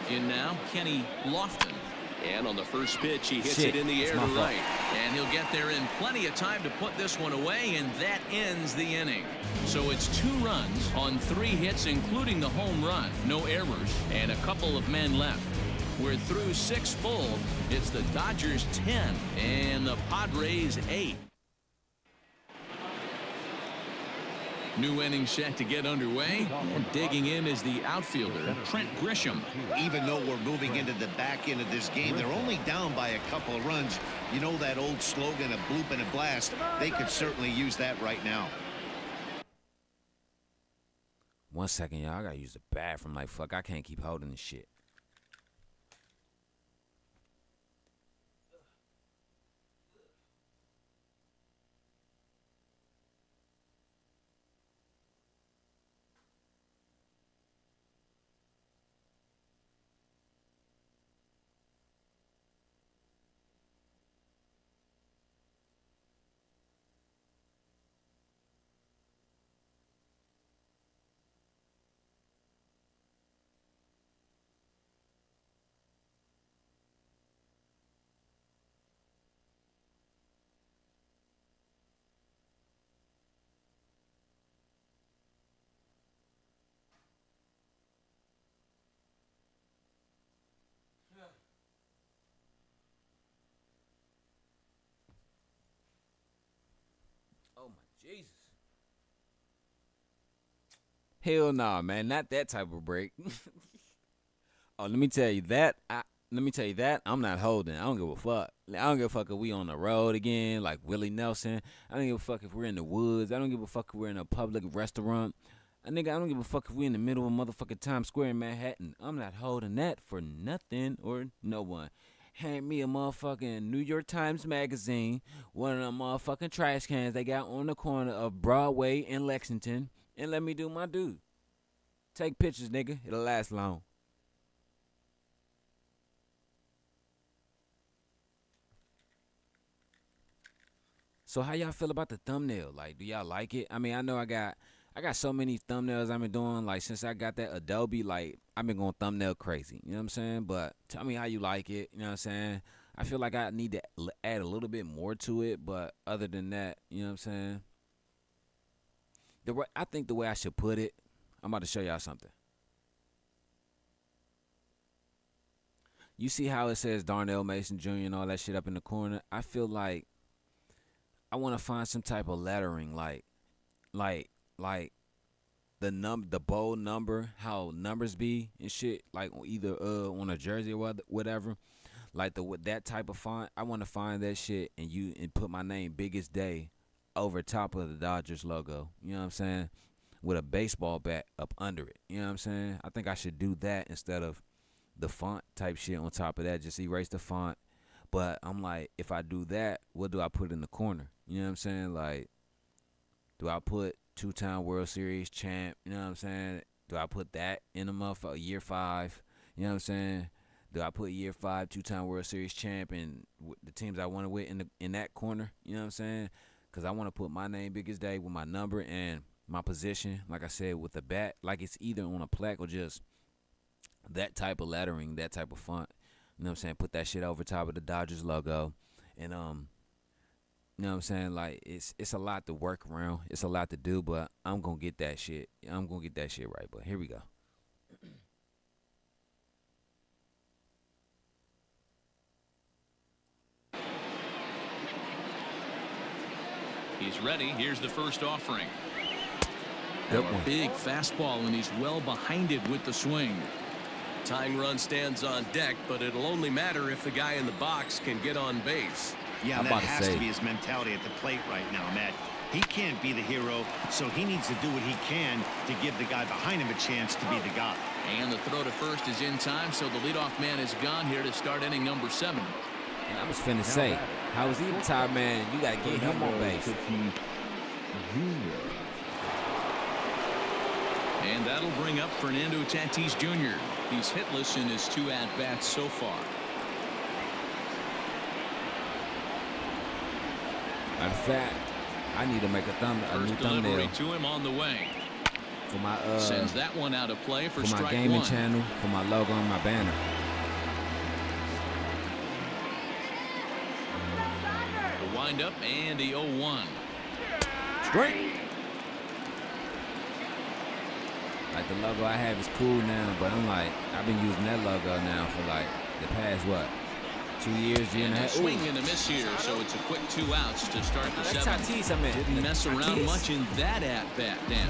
In now, Kenny Lofton. And on the first pitch, he hits it in the air to right. And he'll get there in plenty of time to put this one away, and that ends the inning. So it's 2 runs on 3 hits, including the home run. No errors, and a couple of men left. We're through 6 full. It's the Dodgers 10 and the Padres 8. New inning set to get underway, and digging in is the outfielder, Trent Grisham. Even though we're moving into the back end of this game, they're only down by a couple of runs. You know that old slogan, a bloop and a blast? They could certainly use that right now. 1 second, y'all. I got to use the bathroom like fuck. I can't keep holding this shit. Oh my Jesus. Hell nah, man. Not that type of break. Oh, let me tell you that. I'm not holding. I don't give a fuck. I don't give a fuck if we on the road again, like Willie Nelson. I don't give a fuck if we're in the woods. I don't give a fuck if we're in a public restaurant. I don't give a fuck if we're in the middle of motherfucking Times Square in Manhattan. I'm not holding that for nothing or no one. Hand me a motherfucking New York Times magazine, one of them motherfucking trash cans they got on the corner of Broadway and Lexington, and let me do my due. Take pictures, nigga. It'll last long. So how y'all feel about the thumbnail? Like, do y'all like it? I mean, I know I got so many thumbnails I've been doing. Like, since I got that Adobe, like, I've been going thumbnail crazy. You know what I'm saying? But tell me how you like it. You know what I'm saying? I feel like I need to add a little bit more to it. But other than that, you know what I'm saying? I think the way I should put it, I'm about to show y'all something. You see how it says Darnell Mason Jr. and all that shit up in the corner? I feel like I want to find some type of lettering, like the bold number, how numbers be and shit, like either on a jersey or whatever, like with that type of font. I want to find that shit and put my name, Biggest Day, over top of the Dodgers logo. You know what I'm saying? With a baseball bat up under it. You know what I'm saying? I think I should do that instead of the font type shit on top of that. Just erase the font. But I'm like, if I do that, what do I put in the corner? You know what I'm saying? Like, do I put 2-time World Series champ. You know what I'm saying? Do I put that in a motherfucker? Year 5. You know what I'm saying? Do I put year 5, 2-time World Series champ, and the teams I want to win in that corner? You know what I'm saying? Because I want to put my name biggest day with my number and my position. Like I said, with the bat, like it's either on a plaque or just that type of lettering, that type of font. You know what I'm saying? Put that shit over top of the Dodgers logo, and you know what I'm saying? Like it's a lot to work around. It's a lot to do, but I'm gonna get that shit. I'm gonna get that shit right. But here we go. He's ready. Here's the first offering. Good one. Big fastball, and he's well behind it with the swing. Tying run stands on deck, but it'll only matter if the guy in the box can get on base. Yeah, that has to be his mentality at the plate right now, Matt. He can't be the hero, so he needs to do what he can to give the guy behind him a chance to be the guy. And the throw to first is in time, so the leadoff man is gone here to start inning number 7. And I was finna say, how is he the top man? You gotta get him on base. And that'll bring up Fernando Tatis Jr. He's hitless in his 2 at-bats so far. Matter of fact, I need to make a new thumbnail to him on the way. For my sends that one out of play for my strike gaming 1. channel, for my logo and my banner. The windup and the 0-1. Straight. Like the logo I have is cool now, but I'm like, I've been using that logo now for like the past 2 years, year and a half. Swing and a miss here, so it's a quick 2 outs to start the 7th. Tatis, I mean. Didn't mess around much in that at-bat, Dan.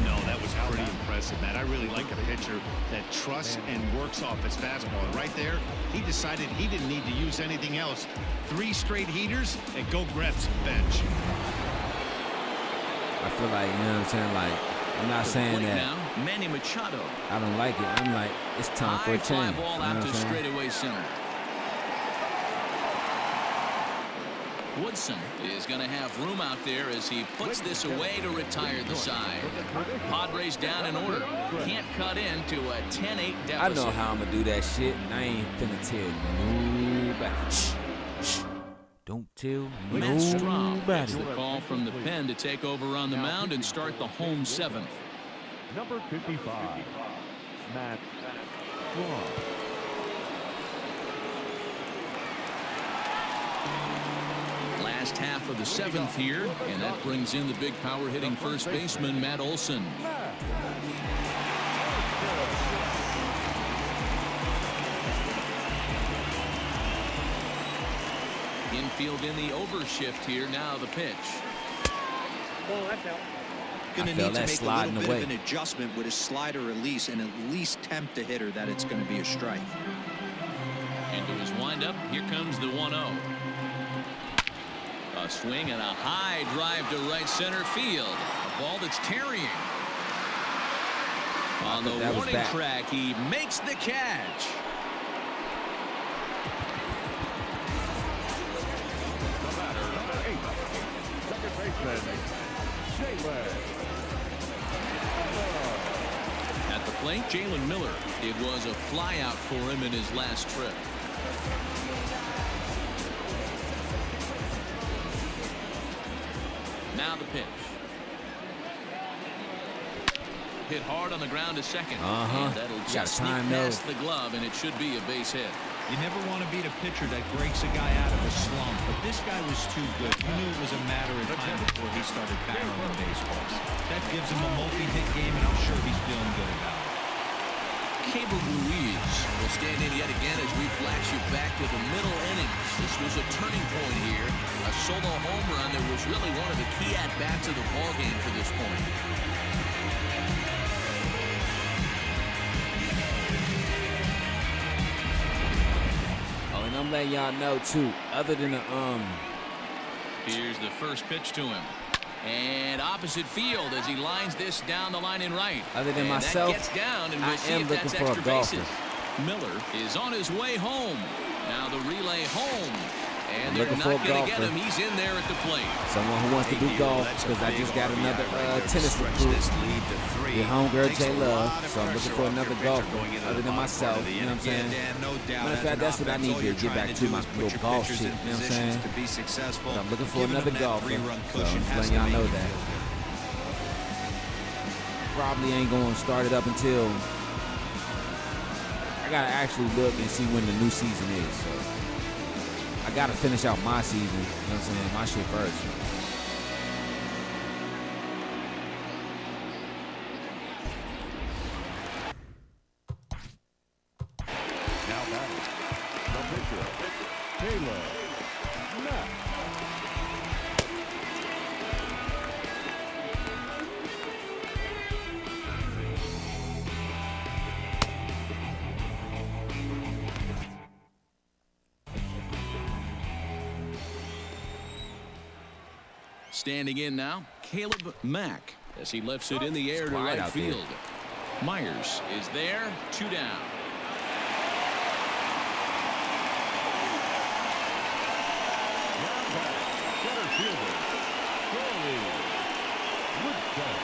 No, that was pretty impressive, Matt. I really like a pitcher that trusts and works off his fastball. And right there, he decided he didn't need to use anything else. 3 straight heaters and go grab some bench. I feel like, you know what I'm saying, like, I'm not saying that now, Manny Machado. I don't like it. I'm like, it's time for a change. High fly ball out to straightaway center. Woodson is going to have room out there as he puts this away to retire the side. Padres down in order. Can't cut into a 10-8 deficit. I know how I'm going to do that shit, and I ain't finna tell nobody. Shh. Don't tell Matt Strahm nobody. gets the call from the pen to take over on the mound and start the home 7th. Number 55, Matt Strahm. Last half of the 7th here, and that brings in the big power hitting first baseman Matt Olson. Infield in the overshift here. Now the pitch. Oh, that's out. Going to need to make a little bit of an adjustment with his slider release and at least tempt the hitter that it's going to be a strike. Into his windup. Here comes the 1-0. A swing and a high drive to right center field. A ball that's carrying. On the warning track, he makes the catch. The batter, number 8, second baseman, Jalen. At the plate, Jalen Miller. It was a flyout for him in his last trip. Now the pitch. Hit hard on the ground to second. And that'll just sneak past the glove, and it should be a base hit. You never want to beat a pitcher that breaks a guy out of a slump, but this guy was too good. You knew it was a matter of time before he started barreling baseballs. That gives him a multi-hit game, and I'm sure he's feeling good about it. Cable Ruiz will stand in yet again as we flash you back to the middle innings. This was a turning point here. A solo home run that was really one of the key at-bats of the ballgame to this point. Oh, and I'm letting y'all know, too, other than the, Here's the first pitch to him. And opposite field as he lines this down the line in right. Other than myself, that gets down, and we'll I see am if looking that's for a extra golfer. bases. Miller is on his way home. Now the relay home. And I'm they're looking for not a going to get golfer. him. He's in there at the plate. Someone who wants to do golf, because I just got another tennis recruit. Your homegirl, J Love. So I'm looking for another golfer other than myself. You know what I'm saying? Matter of fact, that's what I need to get back to my little golf shit. You know what I'm saying? But I'm looking for another golfer. So I'm just letting y'all know that. Probably ain't going to start it up until I got to actually look and see when the new season is. So I got to finish out my season. You know what I'm saying? My shit first. Now batting, the pitcher, Taylor Mack. Standing in now, Caleb Mack, as he lifts it in the air to quiet right out there. field. Myers is there, 2 down. Now batting, center fielder, Corey Woodson.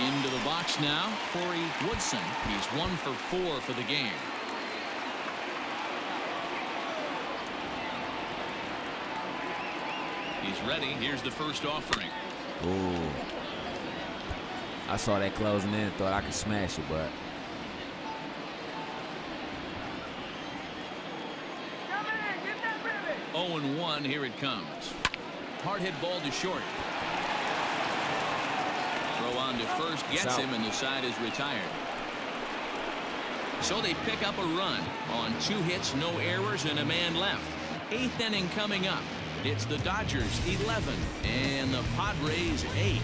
Into the box now, Corey Woodson. He's 1 for 4 for the game. He's ready. Here's the first offering. Ooh. I saw that closing in and thought I could smash it, but 0-1, here it comes. Hard hit ball to short. Throw on to first, gets him, and the side is retired. So they pick up a run on 2 hits, no errors, and a man left. 8th inning coming up. It's the Dodgers 11 and the Padres 8.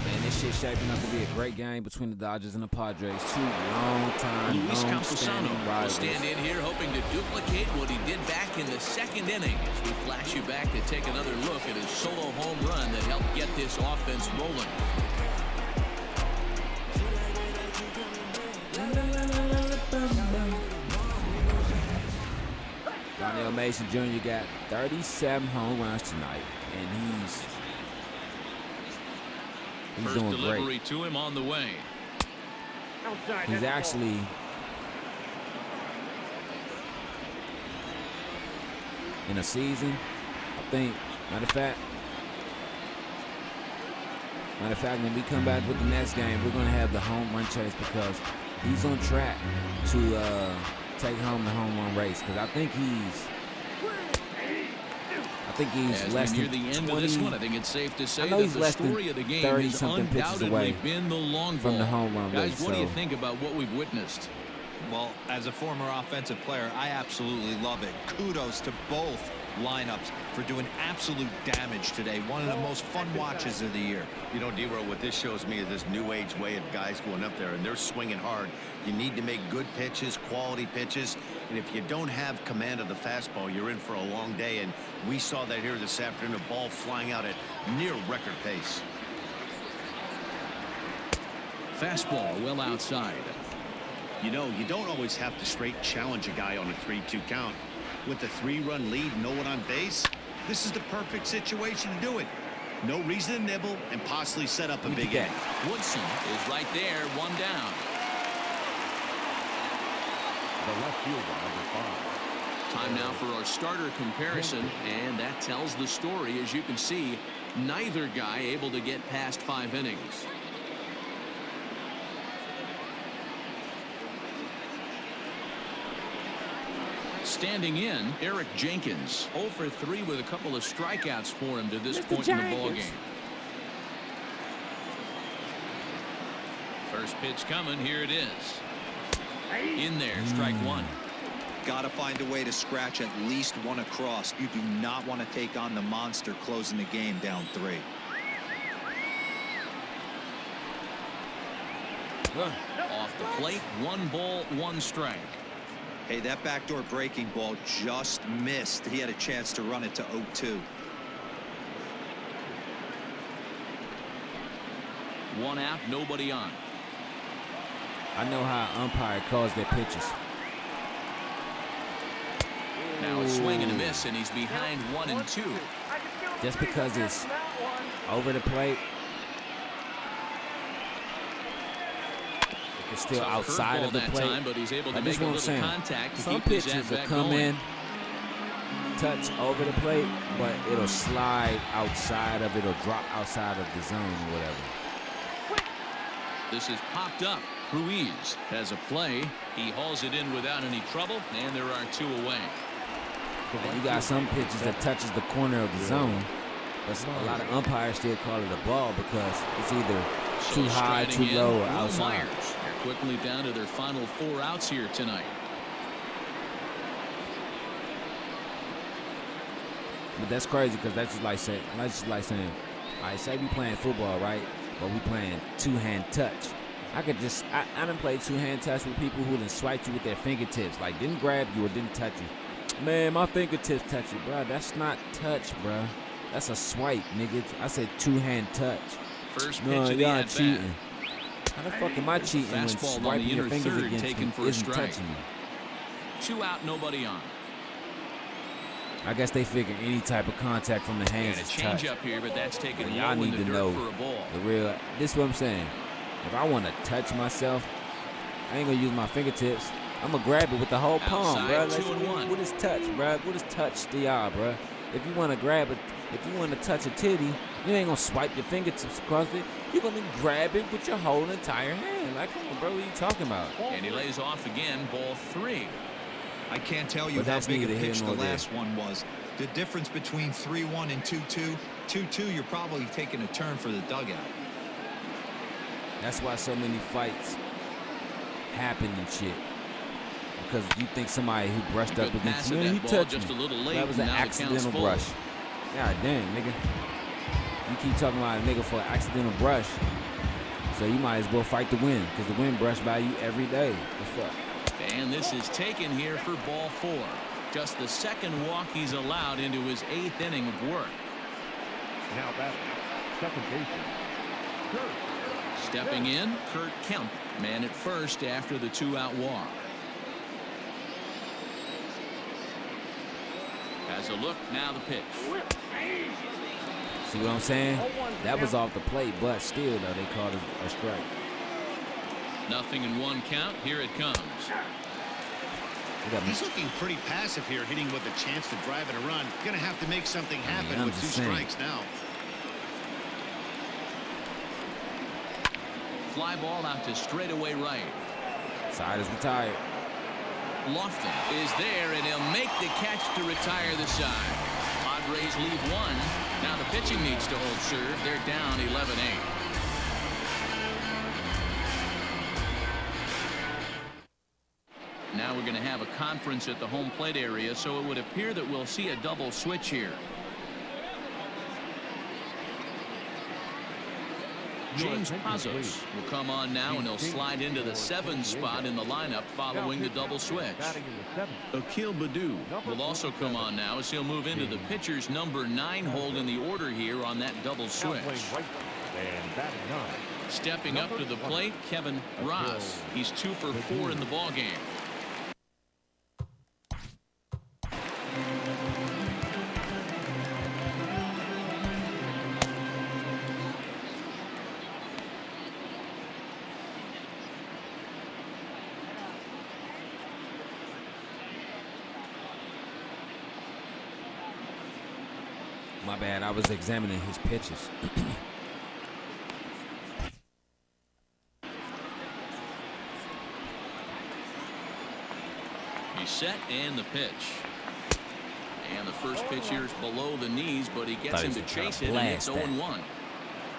man, this shit's shaping up to be a great game between the Dodgers and the Padres. 2 long-time, Luis long-standing Campusano will rivals. stand in here hoping to duplicate what he did back in the 2nd inning. As we flash you back to take another look at his solo home run that helped get this offense rolling. Darnell Mason Jr. got 37 home runs tonight, and he's First doing delivery great. to him on the way. Outside. He's actually in a season, I think, matter of fact, when we come back with the next game, we're going to have the home run chase because he's on track to take home the home run race. Because I think he's As less we near than the end 20, of this one, I think it's safe to say I know that he's the less than story of the game 30 has something pitches undoubtedly away been the long from ball. the home run Guys, race, what do you so- think about what we've witnessed? Well, as a former offensive player, I absolutely love it. Kudos to both lineups for doing absolute damage today. One of the most fun watches of the year. You know, D-Row, what this shows me is this new age way of guys going up there, and they're swinging hard. You need to make good pitches, quality pitches, and if you don't have command of the fastball, you're in for a long day, and we saw that here this afternoon, a ball flying out at near record pace. Fastball well outside. You know, you don't always have to straight challenge a guy on a 3-2 count. With the 3-run lead, no one on base, this is the perfect situation to do it. No reason to nibble and possibly set up a big inning. Woodson is right there, 1 down. The left fielder, number 5. Time now for our starter comparison, and that tells the story. As you can see, neither guy able to get past 5 innings. Standing in, Eric Jenkins, 0 for 3 with a couple of strikeouts for him to this point in the ballgame. First pitch coming, here it is. In there, strike 1. Got to find a way to scratch at least 1 across. You do not want to take on the monster closing the game down 3. Off the plate, 1 ball, 1 strike. Hey, that backdoor breaking ball just missed. He had a chance to run it to 0-2. 1 out, nobody on. I know how umpire calls their pitches. Now a swing and a miss, and he's behind 1-2. Just because it's over the plate, if it's still outside of the plate, time, but he's able to that's make what a I'm saying. contact to Some keep his pitches will at-bat come going. in, touch over the plate, but it'll slide outside of it or drop outside of the zone or whatever. This is popped up. Ruiz has a play. He hauls it in without any trouble, and there are 2 away. And you got some pitches that touches the corner of the zone, but a lot of umpires still call it a ball because it's either too high, too low, or outside. Myers. They're quickly down to their final 4 outs here tonight. But that's crazy because that's just like saying, all right, say we playing football, right? But we playing two-hand touch. I done played two-hand touch with people who done swiped you with their fingertips, like didn't grab you or didn't touch you. Man, my fingertips touch you, bro. That's not touch, bro. That's a swipe, nigga. I said two-hand touch. First pitch No, of the y'all at-bat. cheating. How the fuck am I cheating when Fastball on the swiping your inner fingers third, against taken me for a isn't strike. touching me? 2 out, nobody on. I guess they figure any type of contact from the hands And a is touch. change up here, but that's taken Y'all low in need the to dirt know for a ball. the real. This is what I'm saying. If I want to touch myself, I ain't gonna use my fingertips. I'm gonna grab it with the whole palm, Outside, bro. 2-1. What is touch, bro? What is touch to y'all, bro? If you want to grab it, if you want to touch a titty, you ain't gonna swipe your fingertips across it. You're gonna grab it with your whole entire hand. Like, come on, bro, what are you talking about? And he lays off again, ball 3. I can't tell you But how that's big a neither here pitch the nor there. last one was. The difference between 3-1 and 2-2. 2-2, you're probably taking a turn for the dugout. That's why so many fights happen and shit. Because you think somebody who brushed up Good pass against you, at man, that he ball touched just me. a little late, That was an now the count's accidental full. brush. God damn, nigga. You keep talking about a nigga for an accidental brush, so you might as well fight the wind, because the wind brush by you every day. The fuck? And this is taken here for ball 4. Just the second walk he's allowed into his 8th inning of work. Now batting, second baseman, Kurt. Stepping in, Kurt Kemp, man at first after the 2-out walk. Has a look, now the pitch. See what I'm saying? That was off the plate, but still, though, they called it a strike. Nothing in 1 count, here it comes. He's looking pretty passive here, hitting with a chance to drive and a run. Gonna have to make something happen I'm with 2 just saying. strikes now. Fly ball out to straightaway right. Side is retired. Lofton is there, and he'll make the catch to retire the side. Padres lead 1. Now the pitching needs to hold serve. They're down 11-8. Now we're going to have a conference at the home plate area, so it would appear that we'll see a double switch here. James Pazos will come on now, and he'll slide into the 7 spot in the lineup following the double switch. Akil Baddoo will also come on now as he'll move into the pitcher's number 9 hold in the order here on that double switch. Stepping up to the plate, Kevin Ross. He's 2 for 4 in the ballgame. My bad, I was examining his pitches. He's set, and the pitch. And the first pitch here is below the knees, but he gets him to chase it, and it's 0-1.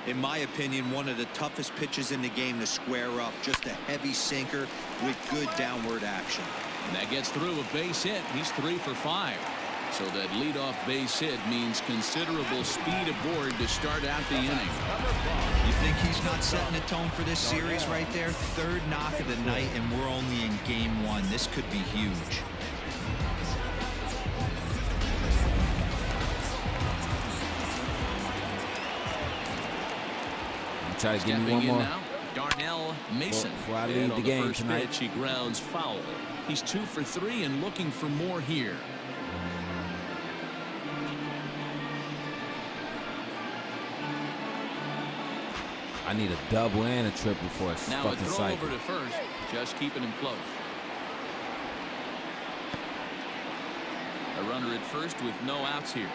In my opinion, one of the toughest pitches in the game to square up. Just a heavy sinker with good downward action. And that gets through a base hit. He's 3 for 5. So that leadoff base hit means considerable speed aboard to start out the inning. You think he's not setting the tone for this series right there? 3rd knock of the night, and we're only in game 1. This could be huge. Try to give me Stepping one in more. now, Darnell Mason. Before I And leave on the game first tonight. pitch, he grounds foul. He's 2 for 3 and looking for more here. I need a double and a triple for a Now a fucking throw cycle. over to first, just keeping him close. A runner at first with no outs here.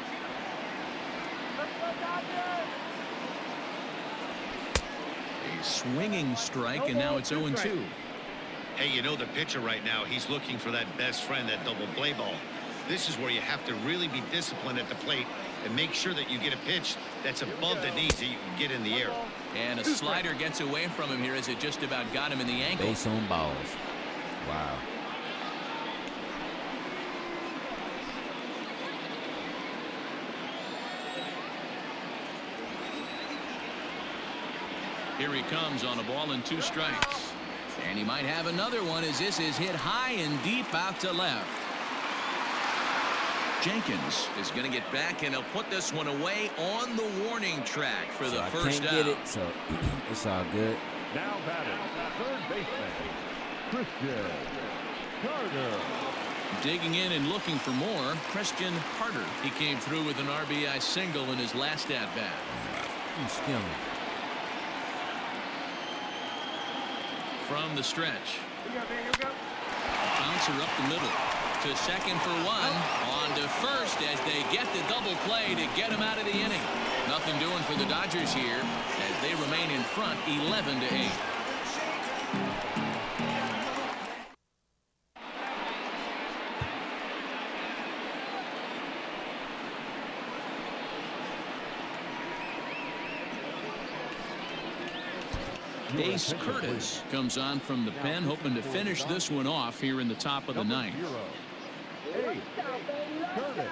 A swinging strike, and now it's 0-2. Hey, you know the pitcher right now, he's looking for that best friend, that double play ball. This is where you have to really be disciplined at the plate and make sure that you get a pitch that's above the knees that you can get in the air. And a slider gets away from him here as it just about got him in the ankle. Base on balls. Wow. Here he comes on a ball and 2 strikes. And he might have another one as this is hit high and deep out to left. Jenkins is going to get back, and he'll put this one away on the warning track for the first out. I can't get it, so it's all good. Now batting, third baseman, Christian Carter. Digging in and looking for more, Christian Carter. He came through with an RBI single in his last at-bat. Excuse me. From the stretch. Bouncer up the middle. To second for 1. On to first as they get the double play to get him out of the inning. Nothing doing for the Dodgers here as they remain in front 11-8. Ace Curtis comes on from the pen, hoping to finish this one off here in the top of the ninth. Ace Curtis.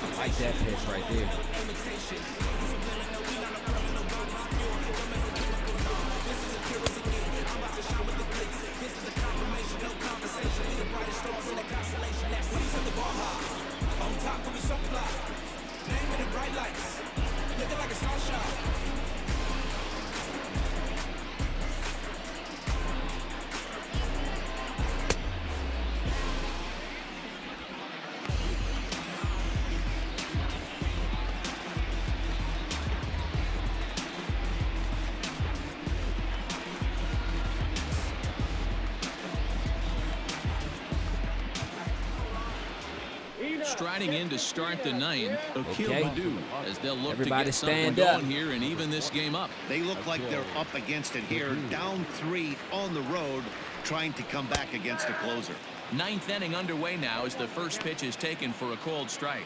I like that pitch right there. Striding in to start the ninth, Okay. Badu, as they'll look Everybody to get something stand up. going here and even this game up. They look like they're up against it here, down 3 on the road, trying to come back against a closer. Ninth inning underway now as the first pitch is taken for a called strike.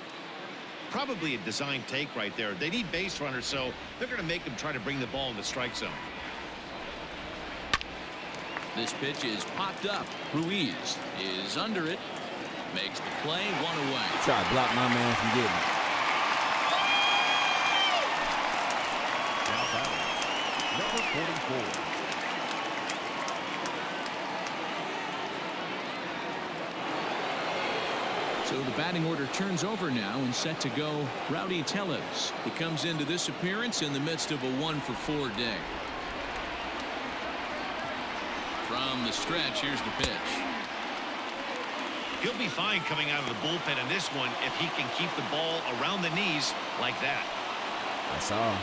Probably a design take right there. They need base runners, so they're going to make them try to bring the ball in the strike zone. This pitch is popped up. Ruiz is under it. Makes the play, 1 away. Try to block my man from getting it. Now batting, number 44. So the batting order turns over now and set to go Rowdy Tellez. He comes into this appearance in the midst of a 1-for-4 day. From the stretch, here's the pitch. He'll be fine coming out of the bullpen in this one if he can keep the ball around the knees like that. That's all.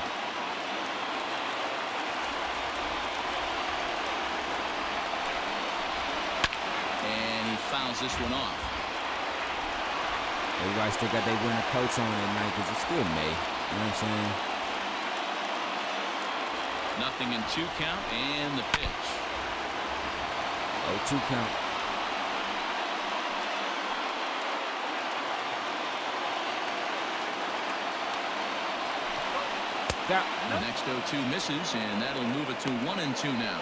And he fouls this one off. Everybody still got their winter coats on at night because it's still May. You know what I'm saying? Nothing in 2 count and the pitch. 0-2 count. The next 0-2 misses, and that'll move it to 1-2 now.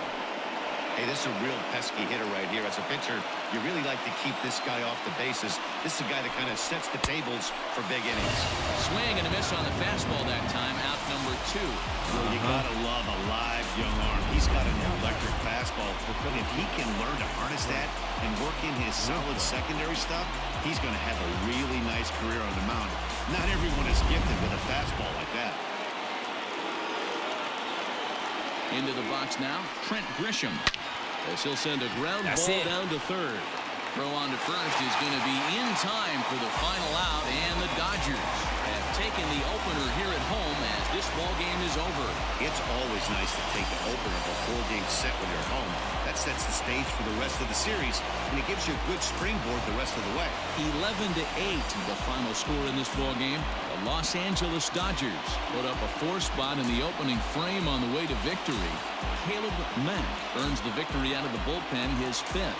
Hey, this is a real pesky hitter right here. As a pitcher, you really like to keep this guy off the bases. This is a guy that kind of sets the tables for big innings. Swing and a miss on the fastball that time, out number 2. Well, you gotta love a live young arm. He's got an electric fastball. If he can learn to harness that and work in his solid secondary stuff, he's going to have a really nice career on the mound. Not everyone is gifted with a fastball like that. Into the box now, Trent Grisham. As he'll send a ground That's ball it. down to third. Throw on to first is going to be in time for the final out, and the Dodgers have taken the opener here at home as this ball game is over. It's always nice to take the opener of a 4-game set when you're home. That sets the stage for the rest of the series, and it gives you a good springboard the rest of the way. 11-8, the final score in this ball game. The Los Angeles Dodgers put up a 4 spot in the opening frame on the way to victory. Caleb Mack earns the victory out of the bullpen, his 5th.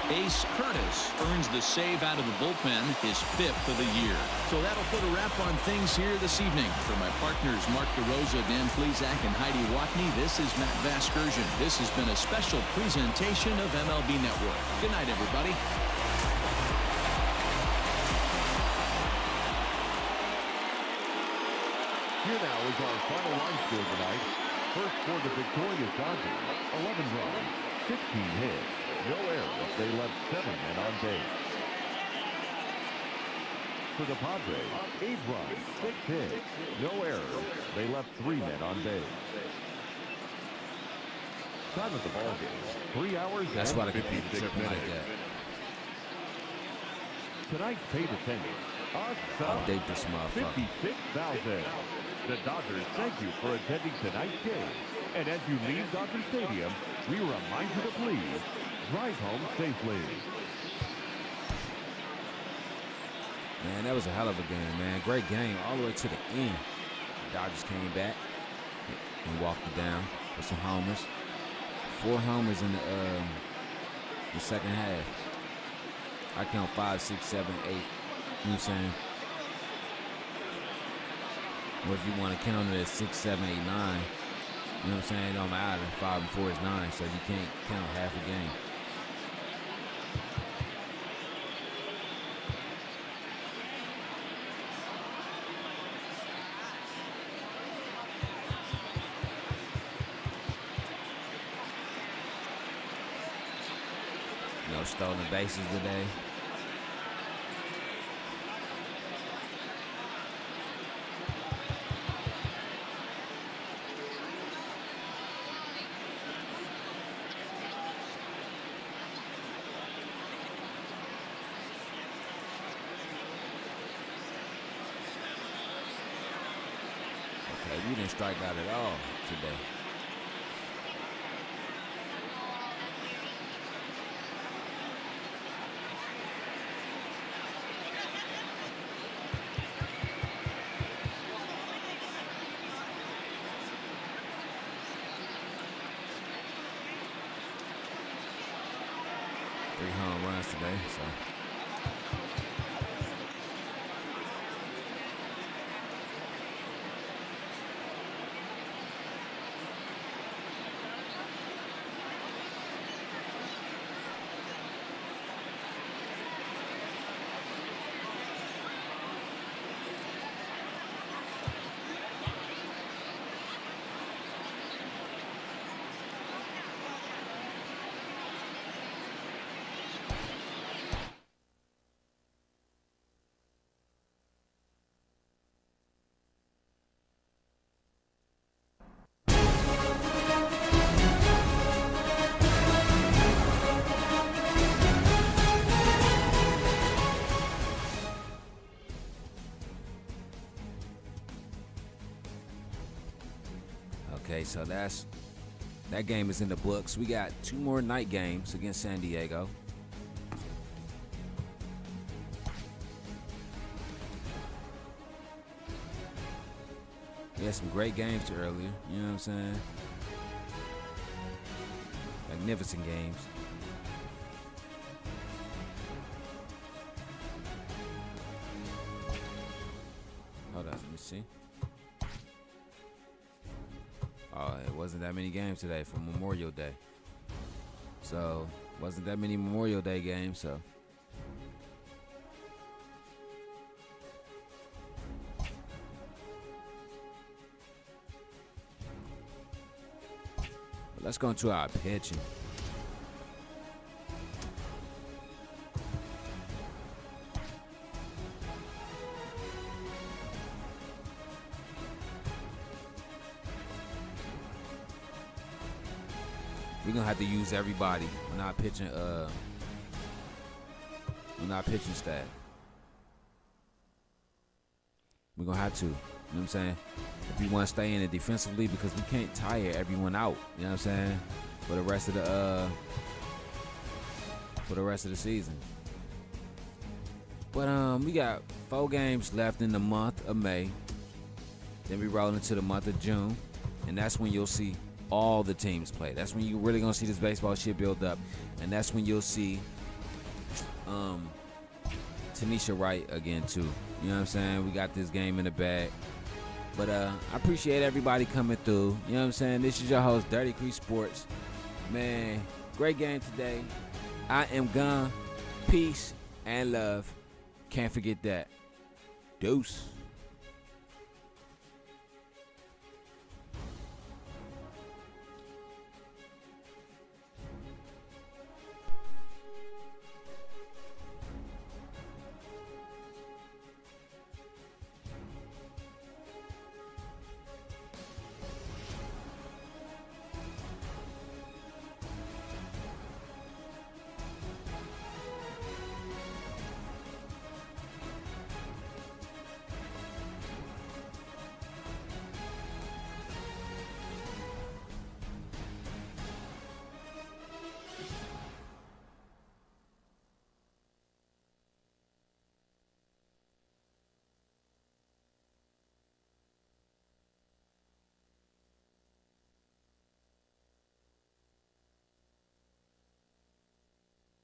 Ace Curtis earns the save out of the bullpen, his 5th of the year. So that'll put a wrap on things here this evening. For my partners, Mark DeRosa, Dan Plesac, and Heidi Watney, this is Matt Vasgersian. This has been a special presentation of MLB Network. Good night, everybody. Here now is our final line score tonight. First for the victorious Dodgers, 11 runs, 16 hits, no errors. They left 7 men on base. For the Padres, 8 runs, 6 hits, no errors. They left 3 men on base. Time of the ball game, 3 hours That's and why the computer 56 tripping like minutes. that. Tonight's paid attendance, Update this motherfucker. 56,000. The Dodgers thank you for attending tonight's game. And as you leave Dodger Stadium, we remind you to please drive home safely. Man, that was a hell of a game, man. Great game all the way to the end. The Dodgers came back and walked it down with some homers. 4 homers in the second half. I count 5, 6, 7, 8. You know what I'm saying? Or if you want to count it as 6, 7, 8, 9, you know what I'm saying? It don't matter. 5 and 4 is 9, so you can't count half a game. No stolen bases today. Okay, we didn't strike out at all today. Three home runs today, so. Okay, so that game is in the books. We got 2 more night games against San Diego. We had some great games earlier. You know what I'm saying? Magnificent games. Hold on, let me see. Oh, it wasn't that many games today for Memorial Day. So, wasn't that many Memorial Day games, so. But let's go into our pitching. We're gonna have to use everybody on our pitching staff. We're gonna have to. You know what I'm saying? If we want to stay in it defensively, because we can't tire everyone out. You know what I'm saying? For the rest of the season. But we got 4 games left in the month of May. Then we roll into the month of June, and that's when you'll see all the teams play. That's when you're really gonna see this baseball shit build up, and that's when you'll see Tanisha Wright again too. You know what I'm saying? We got this game in the bag. But I appreciate everybody coming through. You know what I'm saying? This is your host, Dirty Creek Sports. Man, great game today. I am gone. Peace and love. Can't forget that. Deuce.